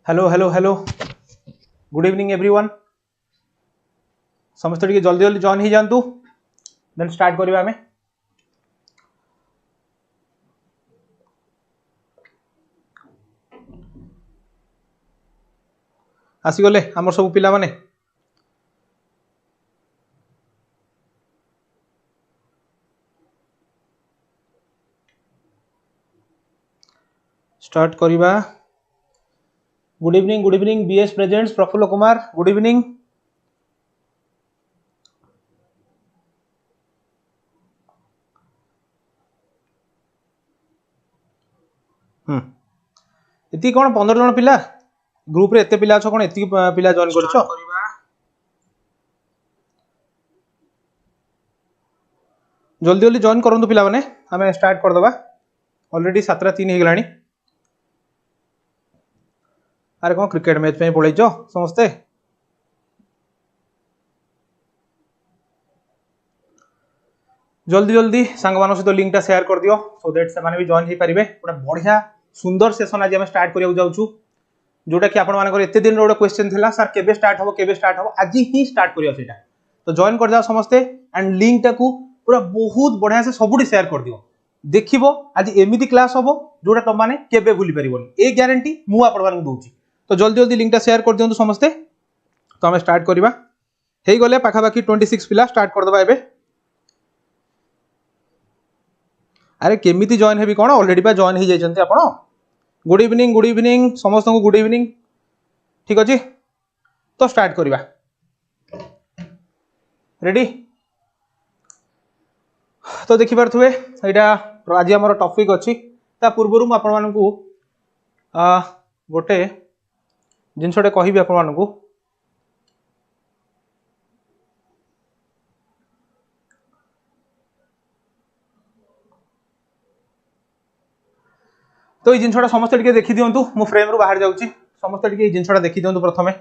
Hello hello hello good evening everyone. समस्त टिके जल्दी जल्दी जॉइन ही जानतु देन स्टार्ट करिबा हमें। आसी गले हमर सब पिला माने स्टार्ट करिबा। Good evening BS presents Prafulla Kumar good evening. इति कोन 15 जन पिला ग्रुप रे एते पिला छ कोन एति पिला जॉइन करछो। जल्दी जल्दी जॉइन करंतु पिला माने हमें स्टार्ट कर दबा। ऑलरेडी 7:03 हे गलानी। अरे कोन क्रिकेट मैच पे पळै छ समस्ते। जल्दी जल्दी सांग मानो सहित लिंक टा शेयर कर दियो सो दैट से माने भी जॉइन ही परिबे। गोटा बढ़िया सुंदर सेशन आज हम स्टार्ट करिया जाउछु जोटा कि आपण मानकर एते दिन रो क्वेश्चन थिला सर केबे स्टार्ट हबो आज ही स्टार्ट करियो सेटा। तो जॉइन कर जाओ समस्ते एंड लिंक टा को पूरा बहुत बढ़िया से सबुडी शेयर कर दियो। देखिबो आज एमिति क्लास हबो जोटा तुम माने केबे भूली परिबोनी ए ग्यारंटी मु आपण मानक दोउची। तो जल्दी जल्दी लिंक टा शेयर कर दियंतु समस्ते। तो हम स्टार्ट करिबा। हेई गले पाखा बाकी 26 पिला स्टार्ट कर दबा एबे। अरे केमिति जॉइन हेबी कोन ऑलरेडी बा जॉइन ही जाइछन्ती आपण। गुड इवनिंग समस्त को गुड इवनिंग। ठीक अछि तो स्टार्ट करिबा। रेडी तो देखि परथुवे एटा आज हमर टॉपिक अछि। ता पूर्वरु आपण मानकू गोटे जिनसटे कहिबी आपण मानकू। तो ये जिनसटा समस्त टिके देखि दियंतु मु फ्रेम रु बाहर जाउची समस्त टिके जिनसटा देखि दियंतु प्रथमे।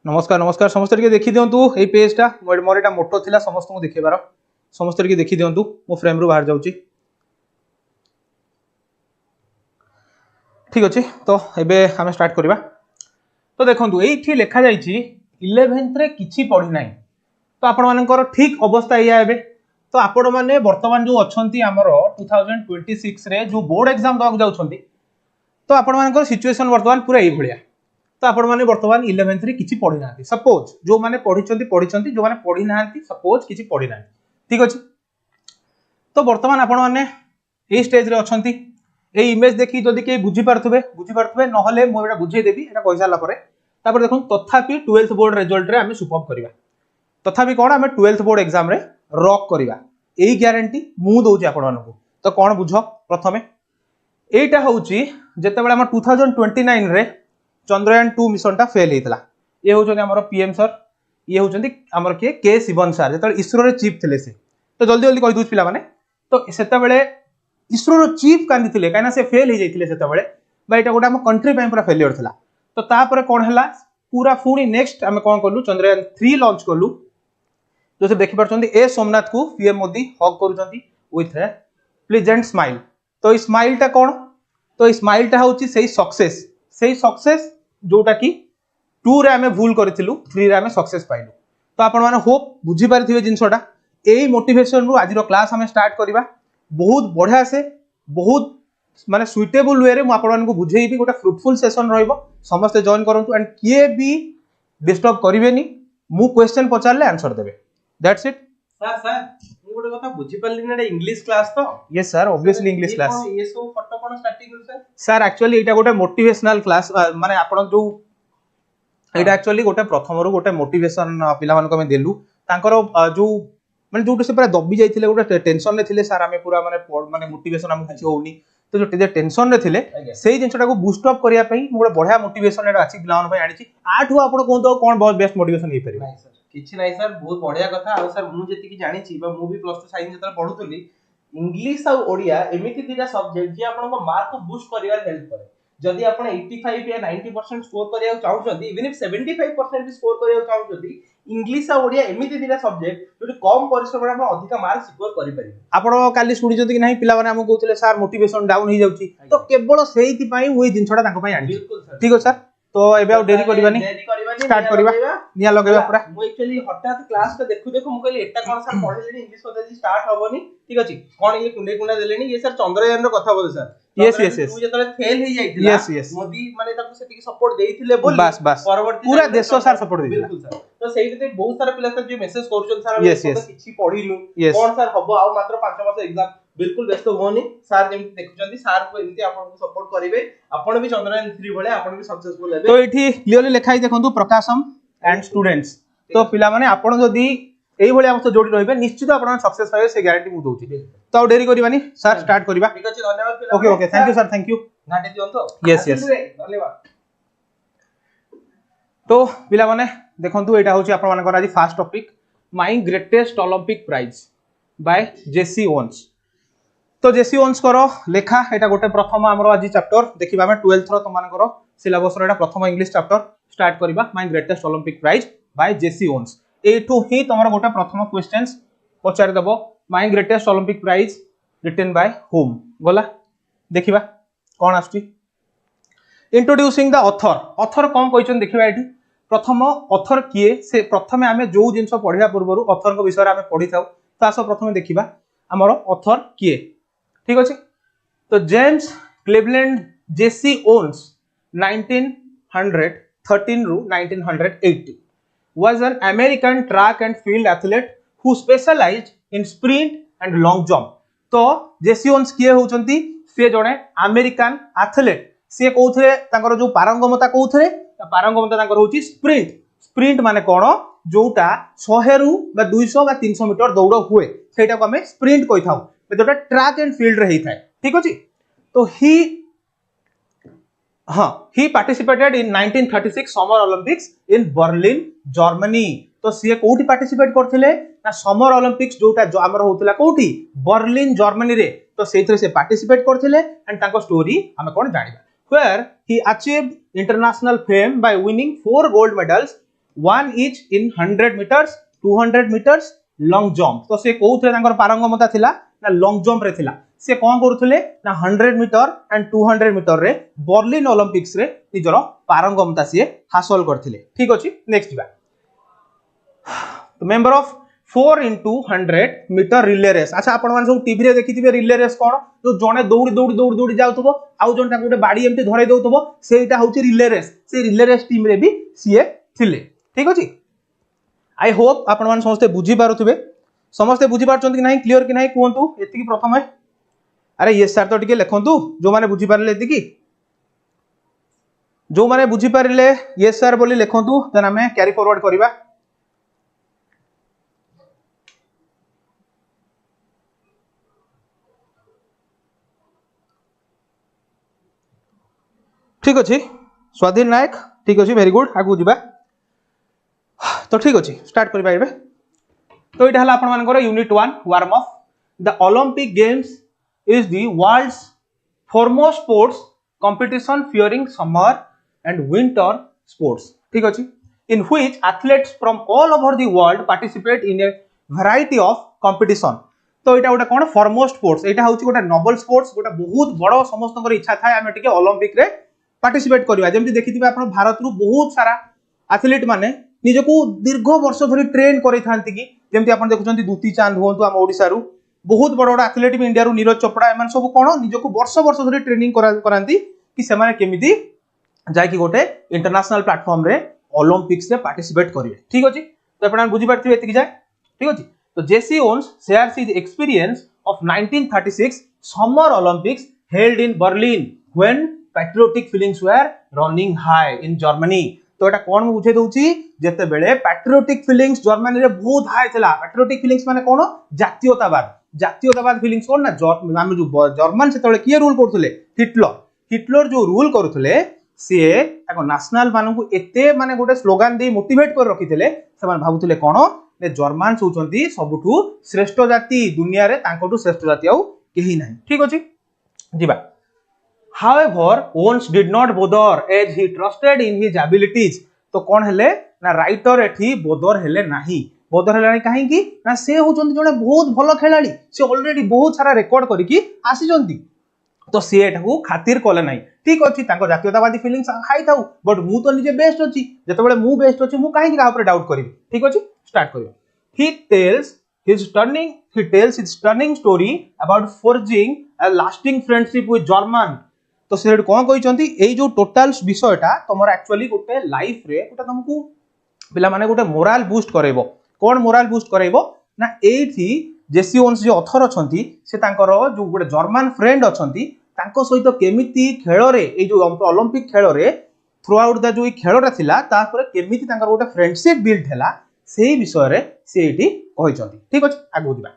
नमस्कार नमस्कार समस्त टिके देखि दियंतु ए पेज टा मोर एटा मोटो थिला समस्त को देखिबार समस्त टिके देखि दियंतु मु फ्रेम रु बाहर जाउची। ठीक अछि तो एबे हम स्टार्ट करिबा। तो देखंतु एठी लेखा जाईची 11th रे किछि पढि नाही। तो आपण मानकर ठीक अवस्था या एबे। तो आपण माने वर्तमान जो अछंती हमर 2026 रे जो बोर्ड एग्जाम दक जाउछंती तो आपण मानकर सिचुएशन वर्तमान पूरा एई भलिया। तो आपण माने वर्तमान 11th रे किछि पढि नांती सपोज जो माने पढिचंती जो माने पढि नांती सपोज किछि पढि नांती। ठीक अछि तो वर्तमान आपण माने ए स्टेज रे अछंती। ए इमेज देखि जदि के बुझी पारथुबे नहले मो एटा बुझे देबी एटा कहि साला परे। तापर देखो तथापि 12th बोर्ड रिजल्ट रे आमे सुपर करबा। तथापि कोन आमे 12th बोर्ड एग्जाम रे रॉक करबा एई ग्यारंटी मु दोउची आपण मानकू। तो कोन बुझो प्रथमे एटा होउची जेतेबेले हम 2029 रे चंद्रयान 2 मिशन टा फेल हेतला। ये होउछन हमर पीएम सर ये होउछन हमर के शिवन सर जेतेबेले इसरो रे चीफ थिले से। तो जल्दी जल्दी कहि दोछ पिला माने। तो सेतेबेले इसरो रो चीफ कांदी थिले काइना से फेल हे जाइथिले सेतेबेले बा एटा गोटा हम कंट्री पे पूरा फेलियर थिला। तो तापर कोन हला पूरा फुणी नेक्स्ट आमे कोन करलु चंद्रयान 3 लॉन्च करलु जो से देखि परछंती ए सोमनाथ को पीएम मोदी हक करूछंती विथ ए प्लेजेंट स्माइल। तो ई स्माइल टा कोन तो ई स्माइल टा होउची सेही सक्सेस जोटा की 2 रे आमे भूल करथिलु 3 रे आमे सक्सेस पाइलु। तो आपण माने होप बुझी पारिथिबे जिंसोटा एई मोटिवेशन रु आज रो क्लास हमें स्टार्ट करबा। बहुत बढ़िया से बहुत माने सुइटेबल वे रे मु आपण मानकू बुझेइबी गोटा फ्रूटफुल सेशन रहइबो। समस्त जॉइन करंतु एंड किए भी डिस्टर्ब करिवेनी मु क्वेश्चन पचारले आंसर देबे दैट्स इट। सर मु गोटे कथा बुझी पारली ना इंग्लिश क्लास तो। Yes sir obviously English class. ये सब फोटो कोन स्टार्टिंग करू सर एक्चुअली एटा गोटे मोटिवेशनल क्लास माने आपण जो एटा एक्चुअली गोटे प्रथम रु गोटे मोटिवेशन पिला मानको हम देलु तांकर जो माने जोटे से पूरा दबी जाइथिले गोटे टेंशन रे थिले सर हमें पूरा माने मोटिवेशन हम किछ होउनी। तो जो टेंशन रे थिले सेही जिंसटा को बूस्ट अप करिया पई मोर बढ़िया मोटिवेशन एटा अछि पिलावन पई आनिछि। आठु आपण कोन कोन बहुत बेस्ट मोटिवेशन हे परिबा। नहीं सर किछि नहीं सर बहुत बढ़िया कथा। आ सर मु जेति कि जानिछि बा मु भी प्लस 2 साइंस जतरा पढुतली इंग्लिश आ ओडिया एमिति दिटा सब्जेक्ट जे आपण को मार्क को बूस्ट करिवार हेल्प करे। जदि आपण 85 या 90% स्कोर करिया चाहउछथि इवन इफ 75% भी स्कोर करिया चाहउछथि इंग्लिश आ ओडिया एमिति दिला सब्जेक्ट जोटी कम परिश्रम रे हम अधिक मार्क स्कोर करि परिबे। आपण काली सुनि जति कि नाही पिला माने हम कहउतले सर मोटिवेशन डाउन हो जाउची तो केवल सेहिति पई ओई जिनछडा ताको पई आनी। बिल्कुल सर ठीक हो सर तो एबे आ देरी करबानी स्टार्ट करबा निया लगेबा पूरा। मु एक्चुअली हठात क्लास तो देखु देखु मु कहली एटा कोन सर पढलेनी इंग्लिश पढलेनी स्टार्ट हबनी ठीक अछि कोन ये कुंडे कुंडा देलेनी ये सर चंद्रयान रो कथा बोले सर। यस यस यस तू जतले फेल हे जाइतिला यस यस मोदी माने ताको सेति सपोर्ट देइथिले बोली बस बस परवर्ती पूरा देश सर सपोर्ट देइला। बिल्कुल सर तो सेइते बहुत सारा पिला सर जो मेसेज करछन सर हम किछि पढिलु Yes. कोन सर हबो आ मात्र 5 मास एग्जाम बिल्कुल व्यस्त होनी सर जेम देखुचंदी सर को एमती आपन को सपोर्ट करिवे आपण भी चंद्रयान 3 भले आपण भी सक्सेसफुल हेबे। तो एठी क्लियरली लिखाई देखंतु प्रकाशम एंड स्टूडेंट्स तो पिला माने आपण जदी एई भली हमसे जोडी रहबे निश्चित आपण सक्सेस होबे से ग्यारंटी मु दोची। तो आ देरी करबानी सर स्टार्ट करबा। ठीक अछि धन्यवाद पिला। Okay okay thank you sir thank you घाटे दियन तो यस यस धन्यवाद। तो पिला माने देखंतु एटा होची आपण मानकर आज first topic my greatest Olympic prize by Jesse Owens. तो जेसी ओन्स करो लेखा एटा गोटे प्रथम हमरो आज चैप्टर देखिबा हम 12th रो त मानकर सिलेबस रो एटा प्रथम इंग्लिश चैप्टर स्टार्ट करबा my greatest Olympic prize by Jesse Owens. एठू ही तमरो गोटे प्रथम क्वेश्चंस पचारि दबो my greatest Olympic prize written by होम गला देखिबा कोन आस्ती इंट्रोड्यूसिंग द ऑथर। ऑथर कोन कहचन देखिबा एठी प्रथम ऑथर किए से प्रथमे आमे जो जिंस पढिया पूर्वरु ऑथर को विषय आमे पढि थाउ तास प्रथमे देखिबा हमरो ऑथर किए ठीक अछि। तो जेम्स क्लीवलैंड जेसी ओन्स 1913 रू 1980 was an American track and field athlete who specialized in sprint and long jump। तो जेसी ओन्स किए होचंती से जने अमेरिकन एथलीट से कोथरे तांकर जो पारंगमता कोथरे पारंगमता तांकर होची स्प्रिंट। स्प्रिंट माने कोन जोटा 100 रु बा 200 बा 300 मीटर दौड़ हुए सेटा को हमें स्प्रिंट कहि थाउ जोटा ट्रैक एंड फील्ड रे ही थाए ठीक अछि। तो he participated in 1936 summer Olympics in Berlin Germany. तो सी कोठी पार्टिसिपेट करथिले ना समर ओलंपिक्स जोटा जो हमर होतला कोठी बर्लिन जर्मनी रे। तो सेथरे से पार्टिसिपेट करथिले एंड ताको स्टोरी हम कोन जानिबा where he achieved international fame by winning 4 gold medals, one each in 100 meters, 200 meters, long jump। तो से कोथरे तांकर पारंगमता थिला ना लॉन्ग जंप रे थिला से कोन करूथले ना 100 मीटर एंड 200 मीटर रे बर्लिन ओलंपिक्स रे निजरो पारंगमता से हासिल करथिले ठीक अछि। नेक्स्ट दिबा member of 4 into 100 metre relay race. अच्छा आपण मान सब टीवी रे देखिथिबे रिले रेस कोन जो जने दौड़ी दौड़ी दौड़ी दौड़ी जाउतबो आउ जन ताको बाडी एमती धरै दउतबो सेटा होची रिले रेस। से रिले रेस टीम रे भी सीए थिले ठीक अछि। आई होप आपण मान समस्त बुझी पारुथिबे समस्त बुझी पारचंती कि नाही क्लियर कि नाही कोंतु एति कि प्रथम है अरे यस सर तो टिके लिखंतु जो माने बुझी पारले एति कि जो माने बुझी पारले यस सर बोली लिखंतु देन हमें कैरी फॉरवर्ड करिबा। ठीक अछि स्वाधीन नायक ठीक अछि वेरी गुड आगु जिबा। तो ठीक अछि स्टार्ट करि पाइबे। तो इटा हला आपण मानकर unit 1 warm up. The Olympic games is the world's foremost sports competition featuring summer and winter sports ठीक अछि in which athletes from all over the world participate in a variety of competition। तो इटा गोटे कोन foremost sports एटा होची गोटे Nobel sports गोटे बहुत बड़ समस्त इच्छा थाए आमे टिके ओलंपिक रे पार्टिसिपेट करबा। जेमति देखिथिबे आपण भारत रु बहुत सारा एथलीट माने निजको दीर्घ वर्ष धरि ट्रेन करै थांती कि जेमति आपण देखुचंती दूती चांद होंतु हम ओडिसा रु बहुत बड़ बड़ एथलीट भी इंडिया रु नीरज चोपड़ा एमन सब कोन निजको वर्ष वर्ष धरि ट्रेनिंग करांती कि से माने केमिति जाय कि गोटे इंटरनेशनल प्लेटफॉर्म रे ओलंपिक्स रे पार्टिसिपेट करिवे ठीक अछि। तो आपण बुझी पारथिबे एति कि जाय ठीक अछि। तो Jesse Owens shares his experience of 1936 summer Olympics held in Berlin when patriotic feelings were running high in Germany. तो एटा कोन बुझे दउची जेते बेले पैट्रियोटिक फीलिंग्स जर्मनी रे बहुत हाई थिला। पैट्रियोटिक फीलिंग्स माने कोन जातीयतावाद फीलिंग्स कोन ना हम जो जर्मन से तळे किए रूल करथले हिटलर जो रूल करथले से एको नेशनल मानन को एते माने गोटे स्लोगन दे मोटिवेट कर रखिथिले से मान भाबुथिले कोन ने जर्मन होचंती सबठु श्रेष्ठ जाति दुनिया रे तांकोटु श्रेष्ठ जाति आउ केही नाही ठीक अछि जिबा। However, Owens did not bother as he trusted in his abilities. तो कौन हेले ना राइटर एठी बोदर हेले नाही बोदर हेले काहे की ना से होचंती जने बहुत भलो खेलाड़ी से ऑलरेडी बहुत सारा रिकॉर्ड करिकी आसीचंती तो सी एठाकू खातिर कले नाही ठीक अछि तांको जातीयतावादी फीलिंग्स हाई थाउ बट मु तो निजे बेस्ट अछि जतबेले मु बेस्ट अछि मु काहे की का ऊपर डाउट करिवि ठीक अछि स्टार्ट करियो he tells his stunning story about forging a lasting friendship with German तो से कौन कहते एई जो टोटल विषयटा तुम एक्चुअली गोटे लाइफ रे गोटे तुमको पिला माने गोटे मोराल बूस्ट करेबो कौन मोराल बूस्ट करेबो ना एठी जेसी ओन्स जो ऑथर अछंती से तांकर जो गोटे जर्मन फ्रेंड अछंती तांको सहित केमिति खेल रे एई जो ओलंपिक खेल रे थ्रू आउट द जो खेलटा थिला तापर केमिति तांकर गोटे फ्रेंडशिप बिल्ड हैला सेही विषय रे से एठी कहिसंती ठीक अछि आगु दिबा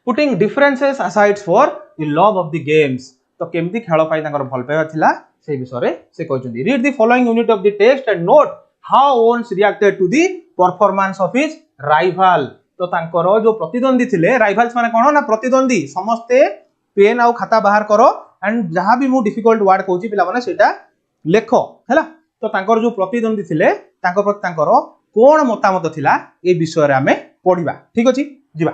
putting differences aside for the love of the games तो केमती खेल पाई तांकर भल पाइबा थिला से विषय से कहउछन्ती read the following unit of the text and note how Owens reacted to the performance of his rival तो तांकर जो प्रतिद्वंदी थिले राइवल्स माने कोन ना प्रतिद्वंदी समस्ते पेन आउ खाता बाहर करो एंड जहां भी मु डिफिकल्ट वर्ड कहउची पिला माने सेटा लेखो हैला तो तांकर जो प्रतिद्वंदी थिले तांकर प्रति तांकर कोन मतामत थिला ए विषय रे हमें पढिबा ठीक अछि जिबा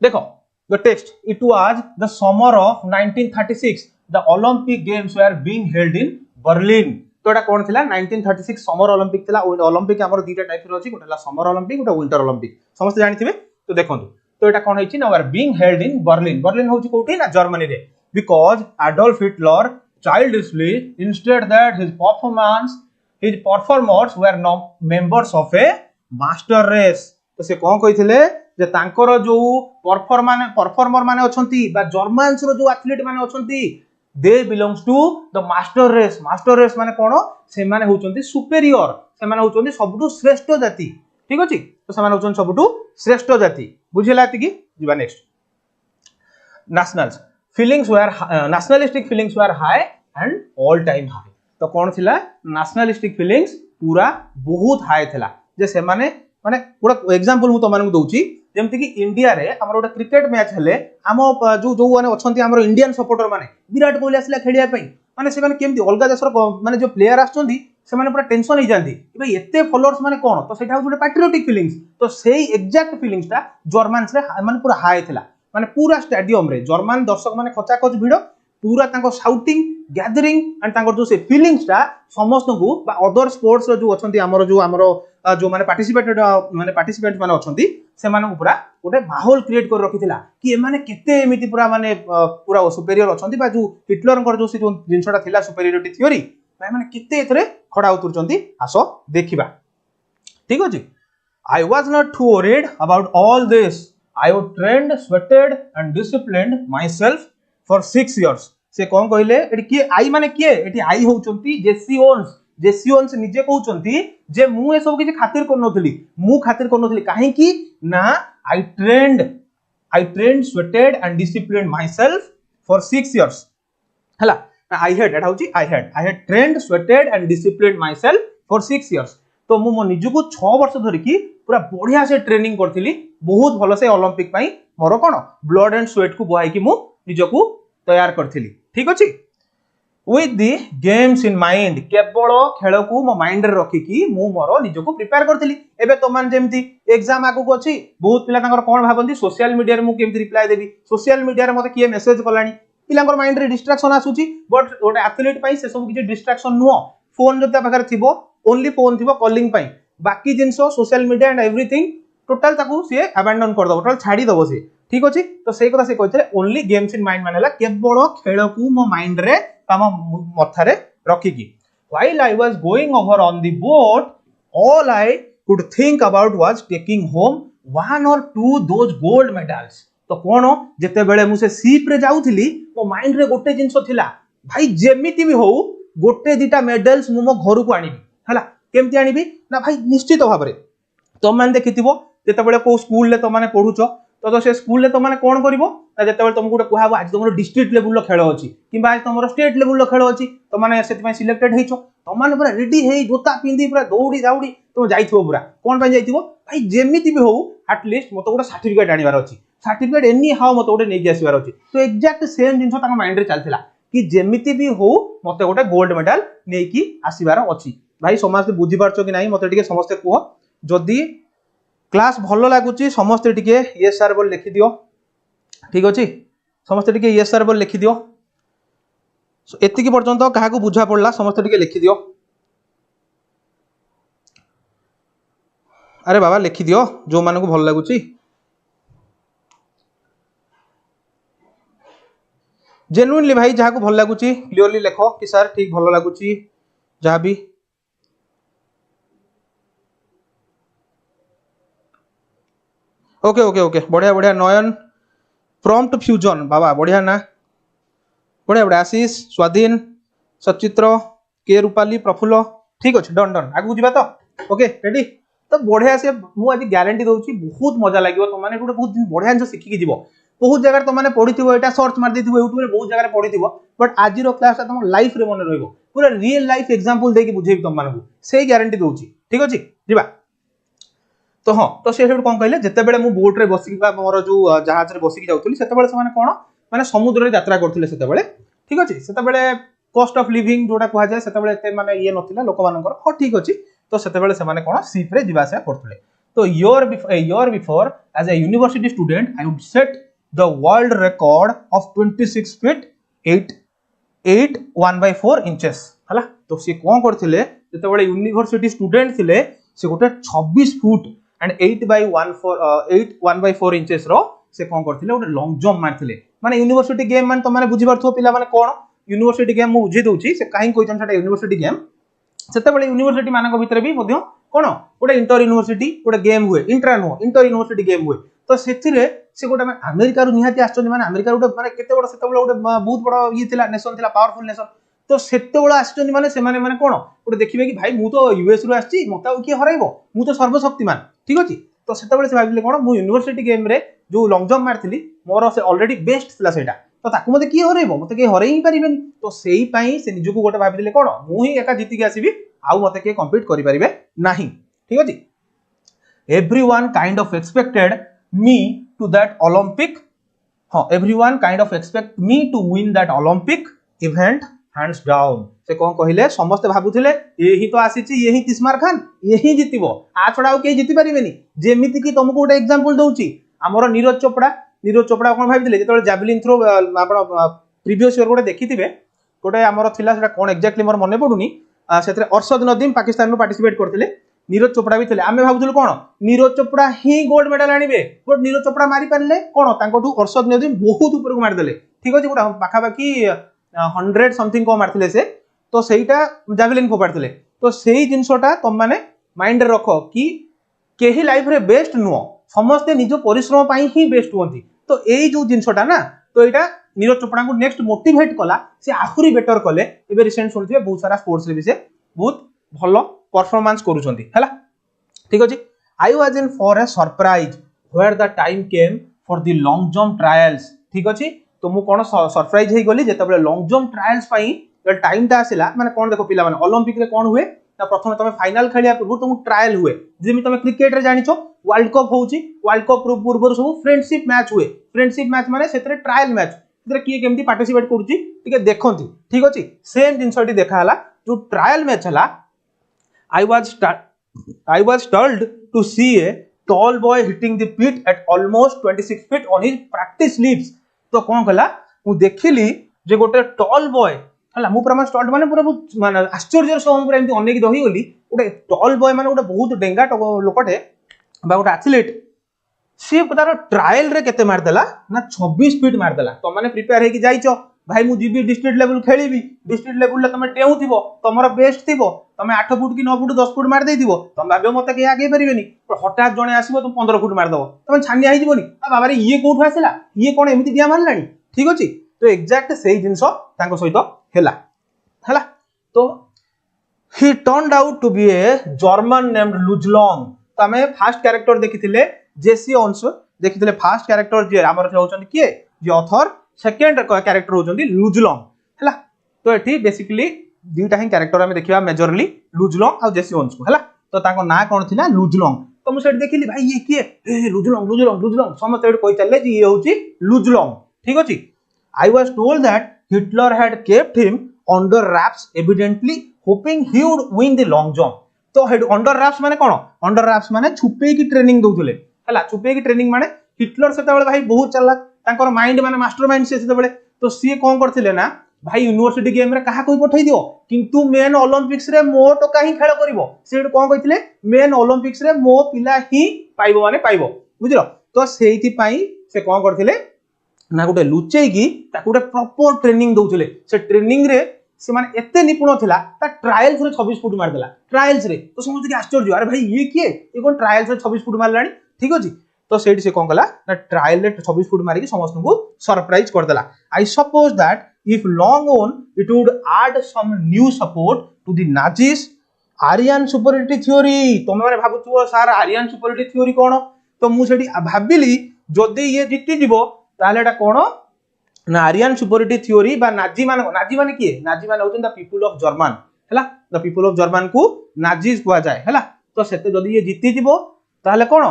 देखो the text it was the summer of 1936 the Olympic games were being held in Berlin तो एटा कोन थिला 1936 समर ओलंपिक थिला ओलंपिक हमर दीटा टाइप रो अछि गोटेला समर ओलंपिक गोटे विंटर ओलंपिक समस्त जानिथिबे तो देखंतु तो एटा कोन होइछि ना were being held in Berlin Berlin होछि कोठी ना जर्मनी रे because Adolf Hitler childishly instead that his performers were members of a master race तो से कोन कहिथिले जे तांकर जो परफॉर्मर माने अछंती बा जर्मन्स रो जो एथलीट माने अछंती they belongs to the master race माने कोन से माने होचंती सुपेरियर से माने होचंती सबटु श्रेष्ठ जाति ठीक अछि तो से माने होचंती सबटु श्रेष्ठ जाति बुझिला कि जिबा next nationalistic feelings were high and all time high तो कोन थिला nationalistic feelings पूरा बहुत हाई थिला जे से माने पूरा एग्जांपल मु तो माने दउची जेमति कि इंडिया रे हमर गोटे क्रिकेट मैच हेले हम जो जो माने अछंती हमर इंडियन सपोर्टर माने विराट कोहली आसला खेलिया पई माने से माने केमति अलगा देशर माने जो प्लेयर आछंती से माने पूरा टेंशन हो जांती भाई एते फॉलोअर्स माने कोन तो सेटा गोटे पैट्रियोटिक फीलिंग्स तो सेही एग्जैक्ट फीलिंग्स ता जर्मन्स रे माने पूरा हाई थिला माने पूरा स्टेडियम रे जर्मन दर्शक माने खचाखच भिड़ पूरा तांको शाउटिंग गैदरिंग एंड तांको जो से फीलिंग्स ता समस्त को बा अदर स्पोर्ट्स रो जो अछंती हमर जो माने पार्टिसिपेंट माने अछंती से माने पूरा गोटे माहौल क्रिएट कर रखिथिला कि ए माने केते एमिति पूरा माने पूरा सुपेरियर अछंती बा जो हिटलर जो से जो जिंसटा थिला सुपेरियरिटी थ्योरी भाई माने केते एथरे खडा उतरचंती आसो देखिबा ठीक अछि I was not to worried about all this I was trained, sweated and disciplined myself for 6 years. से कौन कहले एटी किए आई माने किए एटी आई होचंती जेसी ओन्स निजे कहउचंती जे मु ए सब किछि खातिर करनथली काहे कि ना I trained, sweated and disciplined myself for 6 years. हला I had trained, sweated and disciplined myself for 6 years. तो मु मो निजु को 6 वर्ष धरि कि पूरा बढ़िया से ट्रेनिंग करथिली बहुत भलो से ओलंपिक पई मोर कोन ब्लड एंड स्वेट को बुहाई कि मु निजको तैयार करथिली ठीक अछि with the games in mind केवल खेल को मो माइंड रे रखी कि मु मोर निजको प्रिपेयर करथिली एबे तो मान जेमती एग्जाम आगु को अछि बहुत पिला तांकर कोन भाबंती सोशल मीडिया रे मु केमती रिप्लाई देबी सोशल मीडिया रे मते किए मेसेज कलानी पिलांकर माइंड रे डिस्ट्रैक्शन आसुची बट ओटे एथलीट पई से सब किछि डिस्ट्रैक्शन नुहो फोन जता पाखर थिबो ओनली फोन थिबो कॉलिंग पई बाकी जिंसो social media and everything total ताकू से अबैंडन कर दबो टोटल छाडी दबो से ठीक अछि तो सेही कथा से कहथले ओनली गेम्स इन माइंड मानेला केवल खेल को मो माइंड रे तम मथा रे रखी की while I was going over on the boat all I could think about was taking home one और टू दोज गोल्ड मेडल्स तो कोन जते बेले मु से शिप रे जाउथली मो माइंड रे गोटे जिंसो थिला भाई जेमिति भी हो गोटे दिटा मेडल्स मु मो घर को आनिबी हला केमती आनिबी ना भाई निश्चित भाव रे तुम माने देखिथिबो जते बेले को स्कूल ले तो माने पढुचो तो से स्कूल ले तो माने कोन करिवो ना जते बेले तुमको गोटे कुहाबो आज तुमरो डिस्ट्रिक्ट लेवल लो खेल अछि किबा आज तुमरो स्टेट लेवल लो खेल अछि तो माने सेति में सिलेक्टेड हेइछो तो माने पूरा रेडी हेइ जोता पिंदी पूरा दौड़ी दाउडी तुम जाइथिबो पूरा कोन पय जाइथिबो भाई जेमिति भी हो एट लीस्ट मतो गोटे सर्टिफिकेट आनिबार अछि सर्टिफिकेट एनी हाउ मतो गोटे नेकी आसीबार अछि तो एग्जैक्ट सेम जिंस ताका माइंड रे चलथिला कि जेमिति भी हो मते गोटे गोल्ड मेडल नै कि आसीबार अछि भाई समस्त बुझी पारछो कि नाही मते टिके समस्त कुह जदी क्लास भलो लागुची समस्त टिके यस सर बोल लिखि दियो ठीक अछि समस्त टिके यस सर बोल लिखि दियो एतिकी पर्यंत काहाकू बुझा पड़ला समस्त टिके लिखि दियो अरे बाबा लिखि दियो जो मानकू भल लागुची जेन्युइनली भाई जहाँ को भल लगुची क्लियरली लेखो कि सर ठीक भल लगुची जहाँ भी ओके ओके ओके बढ़िया बढ़िया नयन प्रॉम्प्ट फ्यूजन बाबा बढ़िया ना बढ़िया बढ़िया आशीष स्वाधीन सचित्र के रूपाली प्रफुल्ल ठीक अच्छे डन डन आगू जावा तो ओके रेडी तो बढ़िया से मुझे ग्यारंटी दूसरी बहुत मजा लगे तुम मैंने गोटे बहुत बढ़िया जिन शिखिकी जीव बहुत जगह तुमने पढ़ी यहाँ सर्च मार देथिबो यूट्यूब रे बहुत जगह पढ़ी बट आज क्लास तुम लाइफ रे मन रहिबो पूरा रियल लाइफ एग्जांपल देके बुझेबी तुम मानकू से ग्यारंटी दूची ठीक अछि जीवा तो हाँ तो से कौन कहले जिते बड़े मुझे बोट रे बसिक मोर जो जहाज रे बसिक जाउथली सेते बेले से कौन माने समुद्र रे यात्रा करथिले सेते बेले ठीक अछि सेते बेले कॉस्ट ऑफ लिविंग जोटा कहा जाए सेते बेले एते माने ये नथिला लोक मानकर हाँ ठीक अछि तो सेते बेले से कौन शिप रे जिवासिया करथिले तो year before as a university student I would set the world record of 26 feet 8 1/4 inches हला तो से कौन करथिले जते बेले यूनिवर्सिटी स्टूडेंट थिले से गोटे 26 फुट एंड 8 1/4 इंचेस रो से कौन करथिले गोटे लॉन्ग जंप मारथिले माने यूनिवर्सिटी गेम माने तमाने बुझी पारथो पिला माने कोन यूनिवर्सिटी गेम मु बुझी दोची से काहे कोइचन छटा यूनिवर्सिटी गेम सेते बेले यूनिवर्सिटी मानक भितर भी मध्य कोन गोटे इंटर यूनिवर्सिटी गोटे गेम हुए intra no inter university game हुए तो सेथिरे से गोटे माने अमेरिका रु निहाती आछन माने अमेरिका गोटे माने केते बड़ सेते बेले गोटे बहुत बड़ ये थिला नेशन थिला पावरफुल नेशन तो सेते बेले आछन माने माने कोन गोटे देखिबे कि भाई मु तो यूएस रु आछि मता कि हराइबो मु तो सर्वशक्तिमान ठीक अछि तो सेते बेले से भाबिले कोन मु यूनिवर्सिटी गेम रे जो लॉन्ग जंप मारथिली मोर से ऑलरेडी बेस्ट थिला सेटा तो ताकू मते की हराइबो मते के हराई ही परिबेनी तो सेही पई से निजको गोटे भाबिले कोन मु ही एका जीति के आसीबी आउ मते के कम्पीट करि परिबे नाही ठीक अछि everyone kind of expected me to that Olympic हाँ everyone kind of expect me to win that Olympic event hands down से कौन कहले समस्त भाबुथिले यही तो आसीची यही तिस्मार खान यही जितिबो आ छडाउ के जिति परिबेनी जेमिति कि तुमको गोटे एग्जांपल दउची हमर नीरज चोपड़ा कोन भाबिथिले जेतबे जैवलिन थ्रो आपण प्रीवियस ईयर गोटे देखिथिबे गोटे हमर थिला सेटा कोन एक्जेक्टली मोर मने पडुनी सेतरे अरशद नदीम पाकिस्तान नु पार्टिसिपेट करथिले नीरज चोपड़ा भी थे आम भावुलु कौन नीरज चोपड़ा ही गोल्ड मेडल आनिबे बट नीरज चोपड़ा मारी पारे कौन तांकोठू अरशद नदीम बहुत ऊपर को मारदेले ठीक अच्छे गोटे पाखापाखि 100 समथिंग कौन मारथिले से तो सेटा जैवलिन फोपाड़थिले तो सेही जिनसटा तुम माने माइंड रे रखो कि केही लाइफ रे बेस्ट नुह समस्ते निज परिश्रम पई ही बेस्ट होती तो यही जो जिनसटा ना तो यहाँ नीरज चोपड़ा को नेक्स्ट मोटिवेट कला से आहुरी बेटर कले एबे रिसेंट सुनथिबे बहुत सारा स्पोर्ट्स रे भी से बहुत भलो परफॉर्मेंस करूछंती हला ठीक अछि I was in for a surprise where the time came for the long jump trials ठीक अछि तो मु कोन सरप्राइज हे गली जेतबे लॉन्ग जंप ट्रायल्स पई टाइम ता आसिला माने कोन देखो पिला माने ओलंपिक रे कोन हुए ता प्रथम तमे फाइनल खेलिया पूर्व तुम ट्रायल हुए जेमि तमे क्रिकेट रे जानिछो वर्ल्ड कप होउची वर्ल्ड कप पूर्व सब फ्रेंडशिप मैच हुए फ्रेंडशिप मैच माने सेतरे ट्रायल मैच सेतरे किए केमती पार्टिसिपेट करूची ठीक है देखंती ठीक अछि सेम जिंसटी देखा हला जो ट्रायल मैच हला I was told to see a tall boy hitting the pit at almost 26 feet on his practice leaves. तो कौन कला मु देखिली जे गोटे टॉल बॉय हला मु प्रमाण टॉल माने पूरा माने आश्चर्य सह पूरा एमती अनेक दही गली गोटे टॉल बॉय माने गोटे बहुत डेंगा लोकटे बा गोटे एथलीट सी तार ट्रायल रे केते मार देला ना 26 फीट मार देला तो माने प्रिपेयर हे कि जाइचो भाई मु जीबी डिस्ट्रिक्ट लेवल खेलीबी डिस्ट्रिक्ट लेवल ले तमे टेउ थिबो तमरो बेस्ट थिबो तमे 8 फुट कि 9 फुट 10 फुट मार देथिबो तमे भाबो मते के आगे परिबेनी हठात जणे आसीबो तुम 15 फुट मार दबो तमे छानिया ही जीवनी आ बाबा रे ये कोठु आसिला ये कोन एमिति दिया मारलानी ठीक अछि तो एग्जैक्ट सेही जिंसो तांको सहित हला तो he turned out to be a German named Luz Long तमे फर्स्ट कैरेक्टर देखिथिले जेसी ओन्स देखिथिले फर्स्ट कैरेक्टर जे हमर होचन किए जे ऑथर सेकंड कैरेक्टर होचंदी लुज लॉन्ग हला तो एठी बेसिकली दुईटा ही कैरेक्टर हमें देखिबा मेजरली लुज लॉन्ग और जेसी ओन्स को हला तो ताको ना कोन थिला लुज लॉन्ग तो मु सेठ देखिली भाई ये किए ए लुज लॉन्ग समस्त एठ कोइ चले जे ये होची लुज लॉन्ग ठीक अछि I was told that Hitler had kept him under wraps evidently hoping he would win the long jump. तो अंडर रैप्स माने कोन अंडर रैप्स माने छुपे की ट्रेनिंग दोथले हला छुपे की ट्रेनिंग माने हिटलर सेते बेले भाई बहुत चालाक तांकर माइंड माने मास्टरमाइंड से सेते बेले तो सी कोन करथिले ना भाई यूनिवर्सिटी गेम रे कहा कोई पठै दियो किंतु मेन ओलंपिक्स रे मो तो काहे खेल करिवो से कोन कहिथिले मेन ओलंपिक्स रे मो पिला ही पाइबो माने पाइबो बुझिलो तो सेहिति पई से कोन करथिले ना गोटे लुचेई की ताकू गोटे प्रॉपर ट्रेनिंग दोथले से ट्रेनिंग रे से माने एते निपुण थिला ता ट्रायल्स रे 26 फुट मार देला ट्रायल्स रे तो समझ के आश्चर्य अरे भाई ये किए ये कोन ट्रायल्स रे 26 फुट मारलानी ठीक अछि तो सेठी से कोन कला ना ट्रायल रे 26 फुट मारी के समस्त को सरप्राइज कर देला I suppose that if Long won it would add some new support to the Nazis Aryan superiority theory तुम माने भाबुथुओ सर आर्यन सुपरियरिटी थ्योरी कोन तो मु सेठी भाबिली जदी ये जीति जीवो ताले एटा कोन ना आर्यन सुपरियरिटी थ्योरी बा नाजी माने किए नाजी माने होतन द पीपल ऑफ जर्मन हैला द पीपल ऑफ जर्मन को नाजीज कुआ जाय हैला तो सेते जदी ये जीति जीवो ताले कोन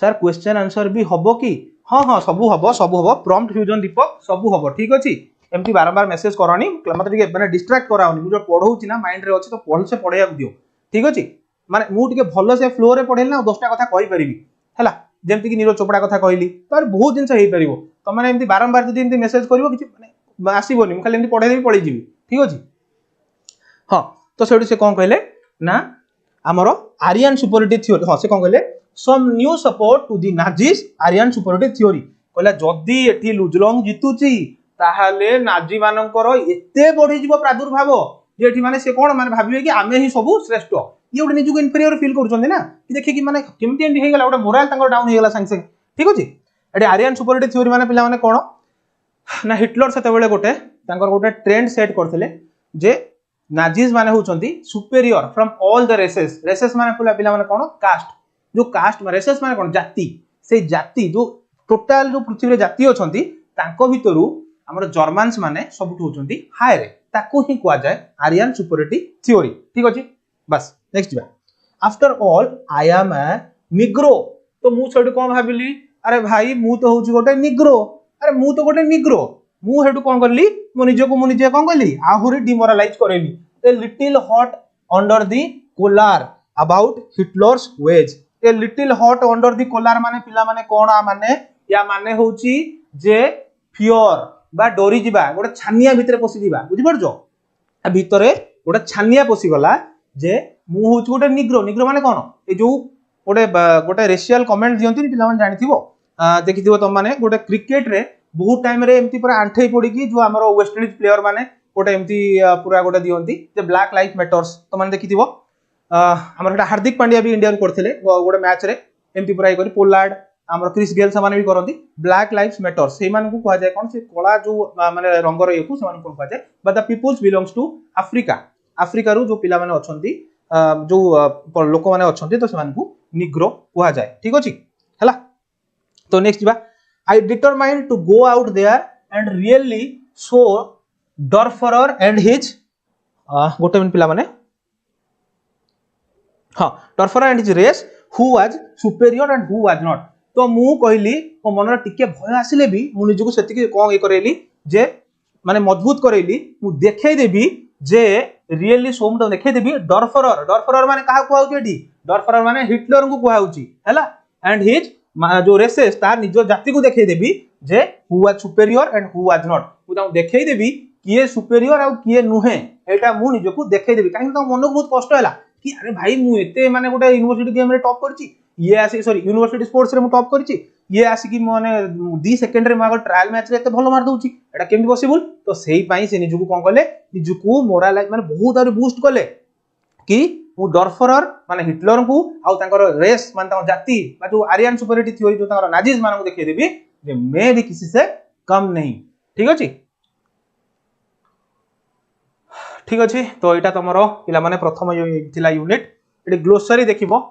सर क्वेश्चन आंसर भी हबो कि हां हां सबु हबो प्रॉम्प्ट फ्यूजन दीपक सबु हबो ठीक अछि एमती बारंबार मेसेज करनी मते टिके माने डिस्ट्रैक्ट कराउनी मु जो पढौची ना माइंड रे अछि तो पढल से पढैया दियो ठीक अछि माने मु टिके भलो से फ्लो रे पढेल ना 10टा कथा कहि परिबी हैला जेमती कि नीरज चोपड़ा कथा कहली तार बहुत जिंस हेई परिबो त माने एमती बारंबार जदी एमती मेसेज करिवो किछि माने आसीबोनी मु खाली एमती पढै देबी पळै जिवि ठीक अछि हां तो सेठी से कोन कहले ना हमरो आर्यन सुपरियरिटी थ्योरी हां से कोन कहले some new support to the Nazis Aryan superiority theory कहला जदी एठी लुजलंग जितुची ताहाले नाजी मानकर एते बढ़ी जीवो प्रादुर्भाव जे एठी माने से कोन माने भाबिबे कि आमे ही सब श्रेष्ठ ये गोटे निजुक इनफेरियर फील करूछन ना कि देखि कि माने केमती एंड हे गेला गोटे मोरल तांकर डाउन हे गेला संग संग ठीक अछि एठी आर्यन सुपरियरिटी थ्योरी माने पिला माने कोन ना हिटलर सेते बेले गोटे तांकर गोटे ट्रेंड सेट करथिले जे नाजीज माने होचंती superior from all the races माने पिला माने कोन कास्ट जो कास्ट माने रेसेस माने कोन जाति से जाति जो टोटल जो पृथ्वी रे जाति अछंती तांको भितरु हमर जर्मन्स माने सबुठ होचंती हायर ताको ही कुआ जाय आर्यन सुपरियरिटी थ्योरी ठीक अछि बस नेक्स्ट बा after all I am a Negro तो मु सेठु कोन भाबिली अरे भाई मु तो होची गोटे निग्रो अरे मु तो गोटे निग्रो मु हेठु कोन करली मु निजे कोन करली आहुरी डिमोरलाइज करेली a little hot under the collar about Hitler's ways a little hot under the collar माने पिला माने कोन माने या माने होची जे फियर बा डोरी जिबा गोटे छानिया भितरे पसी जिबा बुझि परजो आ भितरे गोटे छानिया पसी गला जे मु होची गोटे निग्रो माने कोन ए जो गोटे रेशियल कमेंट दियंती पिला माने जानिथिबो देखिथिबो तुम माने गोटे क्रिकेट रे बहुत टाइम रे एमती पूरा आंठे पड़ी कि जो हमरो वेस्ट इंडीज प्लेयर माने गोटे एमती पूरा गोटे दियंती जे ब्लैक लाइफ मैटर्स तो माने देखिथिबो हमर हार्दिक पांड्या भी इंडिया करथिले गोटे मैच रे एमती पूरा करी पोलार्ड हमर क्रिस गेल समान भी करंती ब्लैक लाइव्स मैटर से मान को कहा जाय कोन से कोला जो माने रंगर ये को समान को कहा जाय but the peoples belongs to Africa रो जो पिला माने अछंती जो लोक माने अछंती तो समान को निग्रो कहा जाय ठीक अछि हला तो नेक्स्ट बा I determined to go out there and really show der Führer and his गोटे मिन पिला माने हां der Führer and his race who was superior and who was not तो मु कहली मो मन टिके भय आसिले भी मु निजको सेतिके कोन ए करेली जे माने मजबूत करेली मु देखै देबी जे रियली सोम तो देखै देबी डॉर्फरर माने काहा को आउची एडी डॉर्फरर माने हिटलर को आउची हैला एंड हिज जो रेसेस तार निजो जाति को देखै देबी जे who was superior and who was not मु ता देखै देबी किए सुपेरियर आ किए नुहे एटा मु निजको देखै देबी काहे त मन को बहुत कष्ट हैला कि अरे भाई मु एते माने गोटे यूनिवर्सिटी गेम रे टॉप करची ये आसी सॉरी यूनिवर्सिटी स्पोर्ट्स रे मु टॉप करची ये आसी कि माने 2 सेकंड रे मागो ट्रायल मैच रे एते भलो मार दउची एटा केमति पॉसिबल तो सेही पई से निजुको कोन कले निजुको मोरल माने बहुत आरो बूस्ट कले कि मु डॉर्फरर माने हिटलर को आ तांकर रेस माने ता जाति बा जो आर्यन सुपरियरिटी थ्योरी जो तांकर नाजीज मान को देखै देबी जे मैं भी किसी से कम नहीं ठीक अछि ठीक अछि तो एटा तमरो पिला माने प्रथम थिला यूनिट एटी ग्लोसरी देखिबो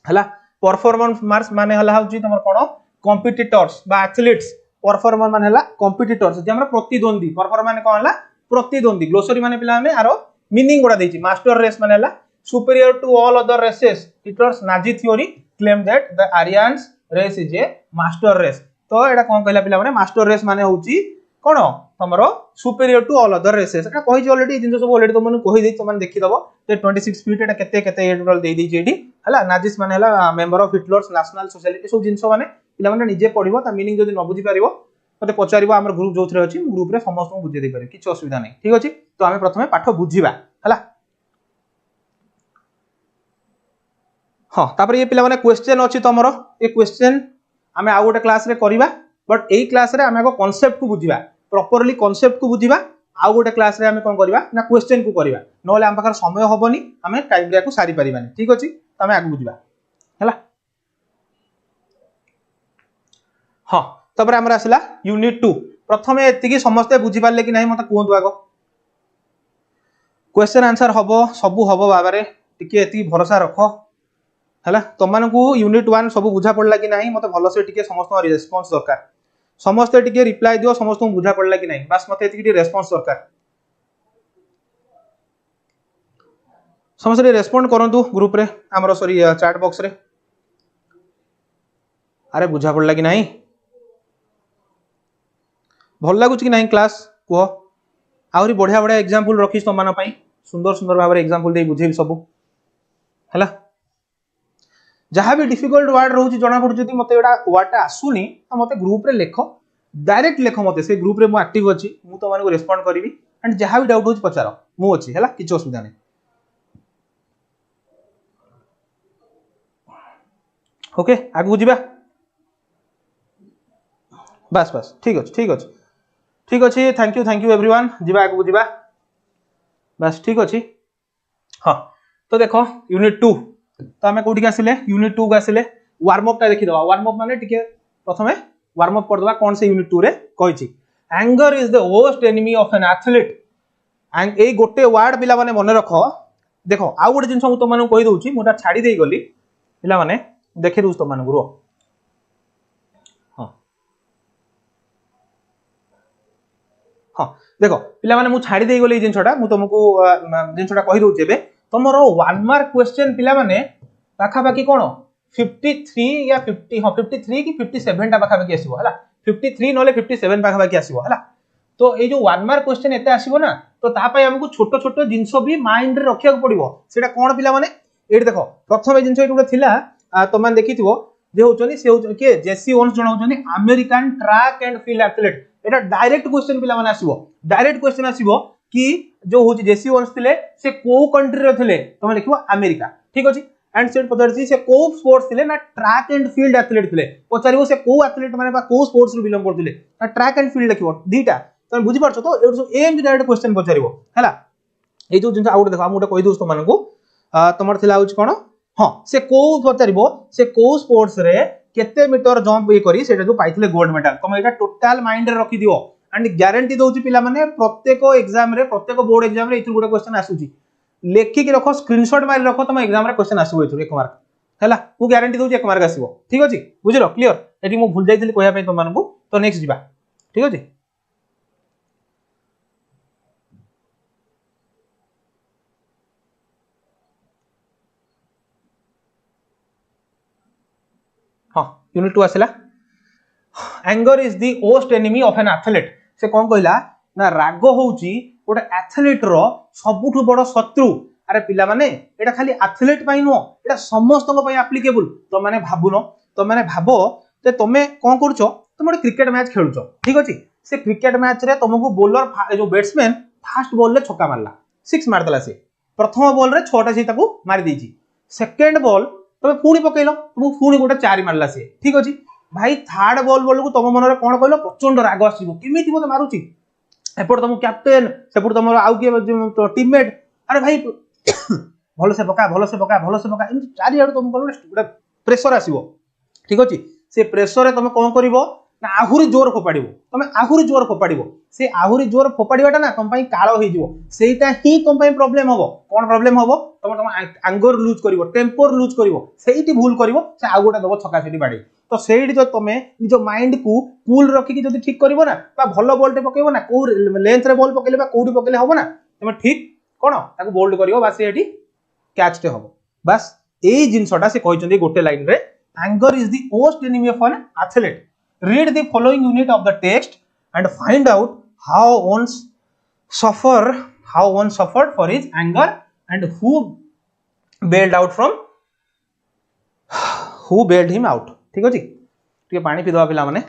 हला परफॉर्मेंस मार्क्स माने हला होची तमर कोन कॉम्पिटिटर्स बा एथलीट्स परफॉर्मर माने हला कॉम्पिटिटर्स जे हमरा प्रतिद्वंदी परफॉर्मर माने कोन हला प्रतिद्वंदी ग्लोसरी माने पिला माने आरो मीनिंग गुडा देची मास्टर रेस माने हला superior to all other races Hitler's Nazi theory claim that the Aryans race is a master race तो एटा कोन कहला पिला माने मास्टर रेस माने होची कौन तुमर superior to all other races एटा कहि ऑलरेडी जिन सब ऑलरेडी तुमन कहि दे तुमन देखि दबो जे 26 फीट एटा केते केते टोटल दे दी जेडी हला नाजिस माने हला member of Hitler's national society सब जिंस माने पिला माने निजे पढिबो ता मीनिंग जदी न बुझी पारिबो मते पचारिबो हमर ग्रुप जोथरे अछि ग्रुप रे समस्त को बुझे दे पारे किछ असुविधा नै ठीक अछि तो हमें प्रथमे पाठ बुझिबा हला हां तापर ये पिला माने क्वेश्चन अछि तमरो ए क्वेश्चन हमें आ गोटे क्लास रे करिबा बट एई क्लास रे हमें को कांसेप्ट को बुझिबा प्रॉपर्ली कांसेप्ट को बुझिबा आ गोटे क्लास रे हमें कोन करिबा ना क्वेश्चन को करिबा नोले हम पाखर समय होबनी हमें टाइम रे को सारी परिबानी ठीक अछि त हमें आगु बुझिबा हला हां तबरे हमरा आसला यूनिट 2 प्रथमे एति की समस्त बुझि पारले कि नहीं मते कोंतु आगो क्वेश्चन आंसर हबो सबु हबो बाबारे टिके एति भरोसा रखो हला तमन को यूनिट 1 सब बुझा पड़ला कि नहीं मते भलो से टिके समस्त रिस्पांस दरकार समस्त टिके रिप्लाई दियो समस्त को बुझा पड़ला कि नहीं बस मते एति की रिस्पांस दरकार समस्त रेस्पोंड करंतु ग्रुप रे हमरो सॉरी चैट बॉक्स रे अरे बुझा पड़ला कि नहीं भल लागुच कि नहीं क्लास को आउरी बढ़िया बढ़िया एग्जांपल रखिस तो मान पई सुंदर सुंदर भाबरे एग्जांपल दे बुझेबी सब हला जहाँ भी डिफिकल्ट वर्ड रहउची जणा पड़ जदी मते एडा वर्डटा आसुनी त मते ग्रुप रे लेखो डायरेक्ट लेखो मते से ग्रुप रे मु एक्टिव अछि मु तो माने को रेस्पोंड करबी एंड जहाँ भी डाउट होची पचारो मु अछि हला किछ असुविधा नै ओके आगु बुझिबा बस बस ठीक अछि ठीक अछि ठीक अछि थैंक यू एवरीवन जिबा आगु बुझिबा बस ठीक अछि हां तो देखो यूनिट 2 तो हमें कोठी आसिले यूनिट 2 को आसिले वार्म अप ता देखि दवा वार्म अप माने टिके प्रथमे वार्म अप कर दवा कोन से यूनिट 2 रे कहिछि anger is the worst enemy of an athlete and ए गोटे वर्ड पिला माने मने रखो देखो आ गोटे जिंस मु तो माने कहि दउछि मोटा छाडी देई गली पिला माने देखि दउछ तो माने गुरो हां हां देखो पिला माने मु छाडी देई गली जिंसटा मु तुमको जिंसटा कहि दउछि एबे तमरो 1 मार्क क्वेश्चन पिला माने पाखा बाकी कोन 53 या 50 हां 53 की 57 टा पाखा बाकी आसीबो हला 53 नले 57 पाखा बाकी आसीबो हला तो ए जो 1 मार्क क्वेश्चन एते आसीबो ना तो ता पय हमकु छोटो छोटो जिंसो भी माइंड रे रखिया पड़िबो सेटा कोन पिला माने एट देखो प्रथम जिंस एट उडा थिला तो मान देखिथिबो जे होचनी से हो के जेसी ओन्स जण होचनी American track and field athlete एटा डायरेक्ट क्वेश्चन पिला माने आसीबो डायरेक्ट क्वेश्चन आसीबो कि जो होची जेसी ओन्स थिले से को कंट्री रे थिले तमे लिखिबो अमेरिका ठीक अछि एंड सेट पदरसी से को स्पोर्ट्स थिले ना ट्रैक एंड फील्ड एथलीट थिले पचारिबो से को एथलीट माने बा को स्पोर्ट्स रू बिलोंग करथिले ना ट्रैक एंड फील्ड लिखिबो दीटा तमे बुझि परछो तो एडो एम डायरेक्ट क्वेश्चन पचारिबो हला ए जो जिंस आउट देखो हम उडा कहि दोस्त मानकू तमर थिला होची कोन हां से को पचारिबो से को स्पोर्ट्स रे केते मीटर जंप ये करी सेटा जो पाइथिले गोल्ड मेडल तम एटा टोटल माइंड रे रखि दियो एंड गारंटी दोची पिला माने प्रत्येक एग्जाम रे प्रत्येक बोर्ड एग्जाम रे इथु गुडा क्वेश्चन आसुची लेखि कि रखो स्क्रीनशॉट मारि रखो तम एग्जाम रे क्वेश्चन आसीबो इथु 1 मार्क हला मु गारंटी दोची 1 मार्क आसीबो ठीक अछि बुझिलो क्लियर एटी मु भूल जाइथिली कहया पे तुम मानकू तो नेक्स्ट जिबा ठीक अछि हां यूनिट 2 आसिला anger is the worst enemy of an athlete से कोन कहला ना राग होउची गोटे एथलीट रो सबुठु बड़ शत्रु अरे पिला माने एटा खाली एथलीट पई नो एटा समस्त को पई एप्लीकेबल तो माने भाबुनो तो माने भाबो जे तमे कोन करछो तुम गोटे क्रिकेट मैच खेलुछो ठीक अछि से क्रिकेट मैच रे तुमको बॉलर जो बैट्समैन फर्स्ट बॉल रे छक्का मारला 6 मार देला से प्रथम बॉल रे 6टा से ताको मार देजी सेकंड बॉल तमे पूरी पकेइलो तुम पूरी गोटे 4 मारला से ठीक अछि भाई थर्ड बॉल बोलू तुम मन रे कोन कहलो प्रचंड राग आसीबो केमिति मते मारुची एपड़ तुम कैप्टन सेपड़ तुम आउ के टीममेट अरे भाई भलो से पका इन चारि आड़ तुम कहलो प्रेशर आसीबो ठीक अछि से प्रेशर रे तुम कोन करिवो ना आहुरी जोर फोपाडिबो तुम आहुरी जोर फोपाडिबो से आहुरी जोर फोपाडिबाटा ना तुम पई काळो होई जिवो सेटा ही तुम पई प्रॉब्लम हबो कोन प्रॉब्लम हबो तुम एंगर लूज करिवो टेम्पर लूज करिवो सेइटी भूल करिवो से आ गोटा दबो छक्का सेटी बाडी तो सेइटी जो तुम निजो माइंड को कूल रखि कि जदी ठीक करिवो ना बा भलो बॉल टे पकेइबो ना को लेंथ रे बॉल पकेले बा कोडी पकेले हबो ना तुम ठीक कोन ताको बोल्ड करिवो बा सेइटी कैच टे हबो बस एई जिंसटा से कहिचंदी गोटे लाइन रे anger is the worst enemy of an athlete read the following unit of the text and find out how one suffered for his anger and who bailed him out. ठीक अछि ଟିକେ पानी पी दवा पिला माने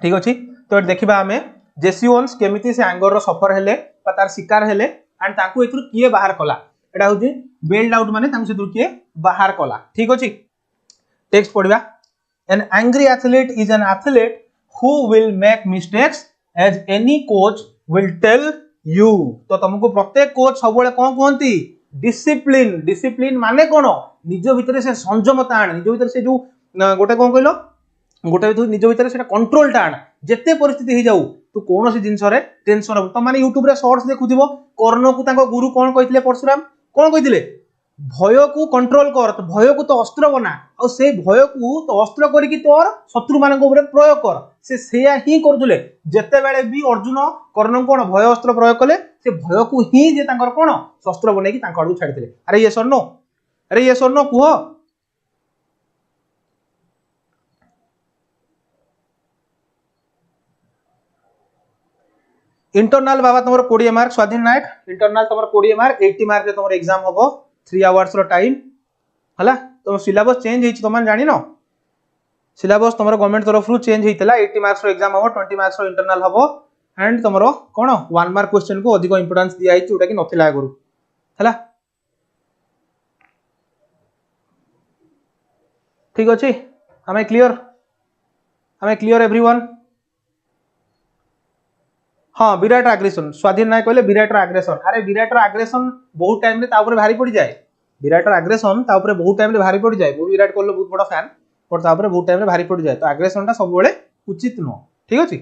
ठीक अछि तो देखिबा हमें जेसी ओन्स केमिति से एंगर रो सफर हेले बा तार शिकार हेले एंड ताकू एथुर किए बाहर कला एटा होची बेल्ड आउट माने ताकू सेथुर किए बाहर कला ठीक अछि text पढिबा an angry athlete is an athlete who will make mistakes as any coach will tell you तो तुमको प्रत्येक कोच सबले कोन कहंती डिसिप्लिन माने कोन निज भितरे से संयमता आण निज भितरे से जो गोटे कोन कहलो गोटे निज भितर से कंट्रोल टाण जेते परिस्थिति हो जाऊ तू कौन सी जिनस टेंशन हो तुम मैंने यूट्यूब रे शॉर्ट्स देखुथिबो कर्ण को तांको गुरु कौन कहिथिले परशुराम कौन कहिथिले भय को कंट्रोल कर तो भय को तो अस्त्र बना और से भय को तो अस्त्र करिकी तोर शत्रु मानक ऊपर प्रयोग कर से सेया ही करथुले जेते बेले भी अर्जुन कर्ण कोन भय अस्त्र प्रयोग कले से भय को ही जे तांकर कोन शस्त्र बनेकी तांको आडू छाडिथिले अरे ये सरनो कुह इंटरनल बाबा तुम 20 मार्क स्वाधीन नायक इंटरनल तुम 20 मार्क 80 मार्क रे तुम एग्जाम होबो 3 आवर्स रो टाइम हला तुम सिलेबस चेंज हेछि तुम जानि न सिलेबस तुम गवर्नमेंट तरफ रु चेंज हेतिला 80 मार्क्स रो एग्जाम होबो 20 मार्क्स रो इंटरनल होबो एंड तुमरो कोन 1 मार्क क्वेश्चन को अधिक इंपोर्टेंस दिया हेछि उटा कि नथिला गुरु हला ठीक अछि हमें क्लियर एवरीवन हाँ विराट आग्रेशन स्वाधीन नायक कहले विराट आग्रेशन अरे विराट आग्रेशन बहुत टाइम रे ता ऊपर भारी पड़ी जाए विराट आग्रेशन ता ऊपर बहुत टाइम रे भारी पड़ी जाए वो विराट कोहली बहुत बड़ा फैन पर ता ऊपर बहुत टाइम रे भारी पड़ी जाए तो आग्रेशन ता सब बेले उचित न ठीक अछि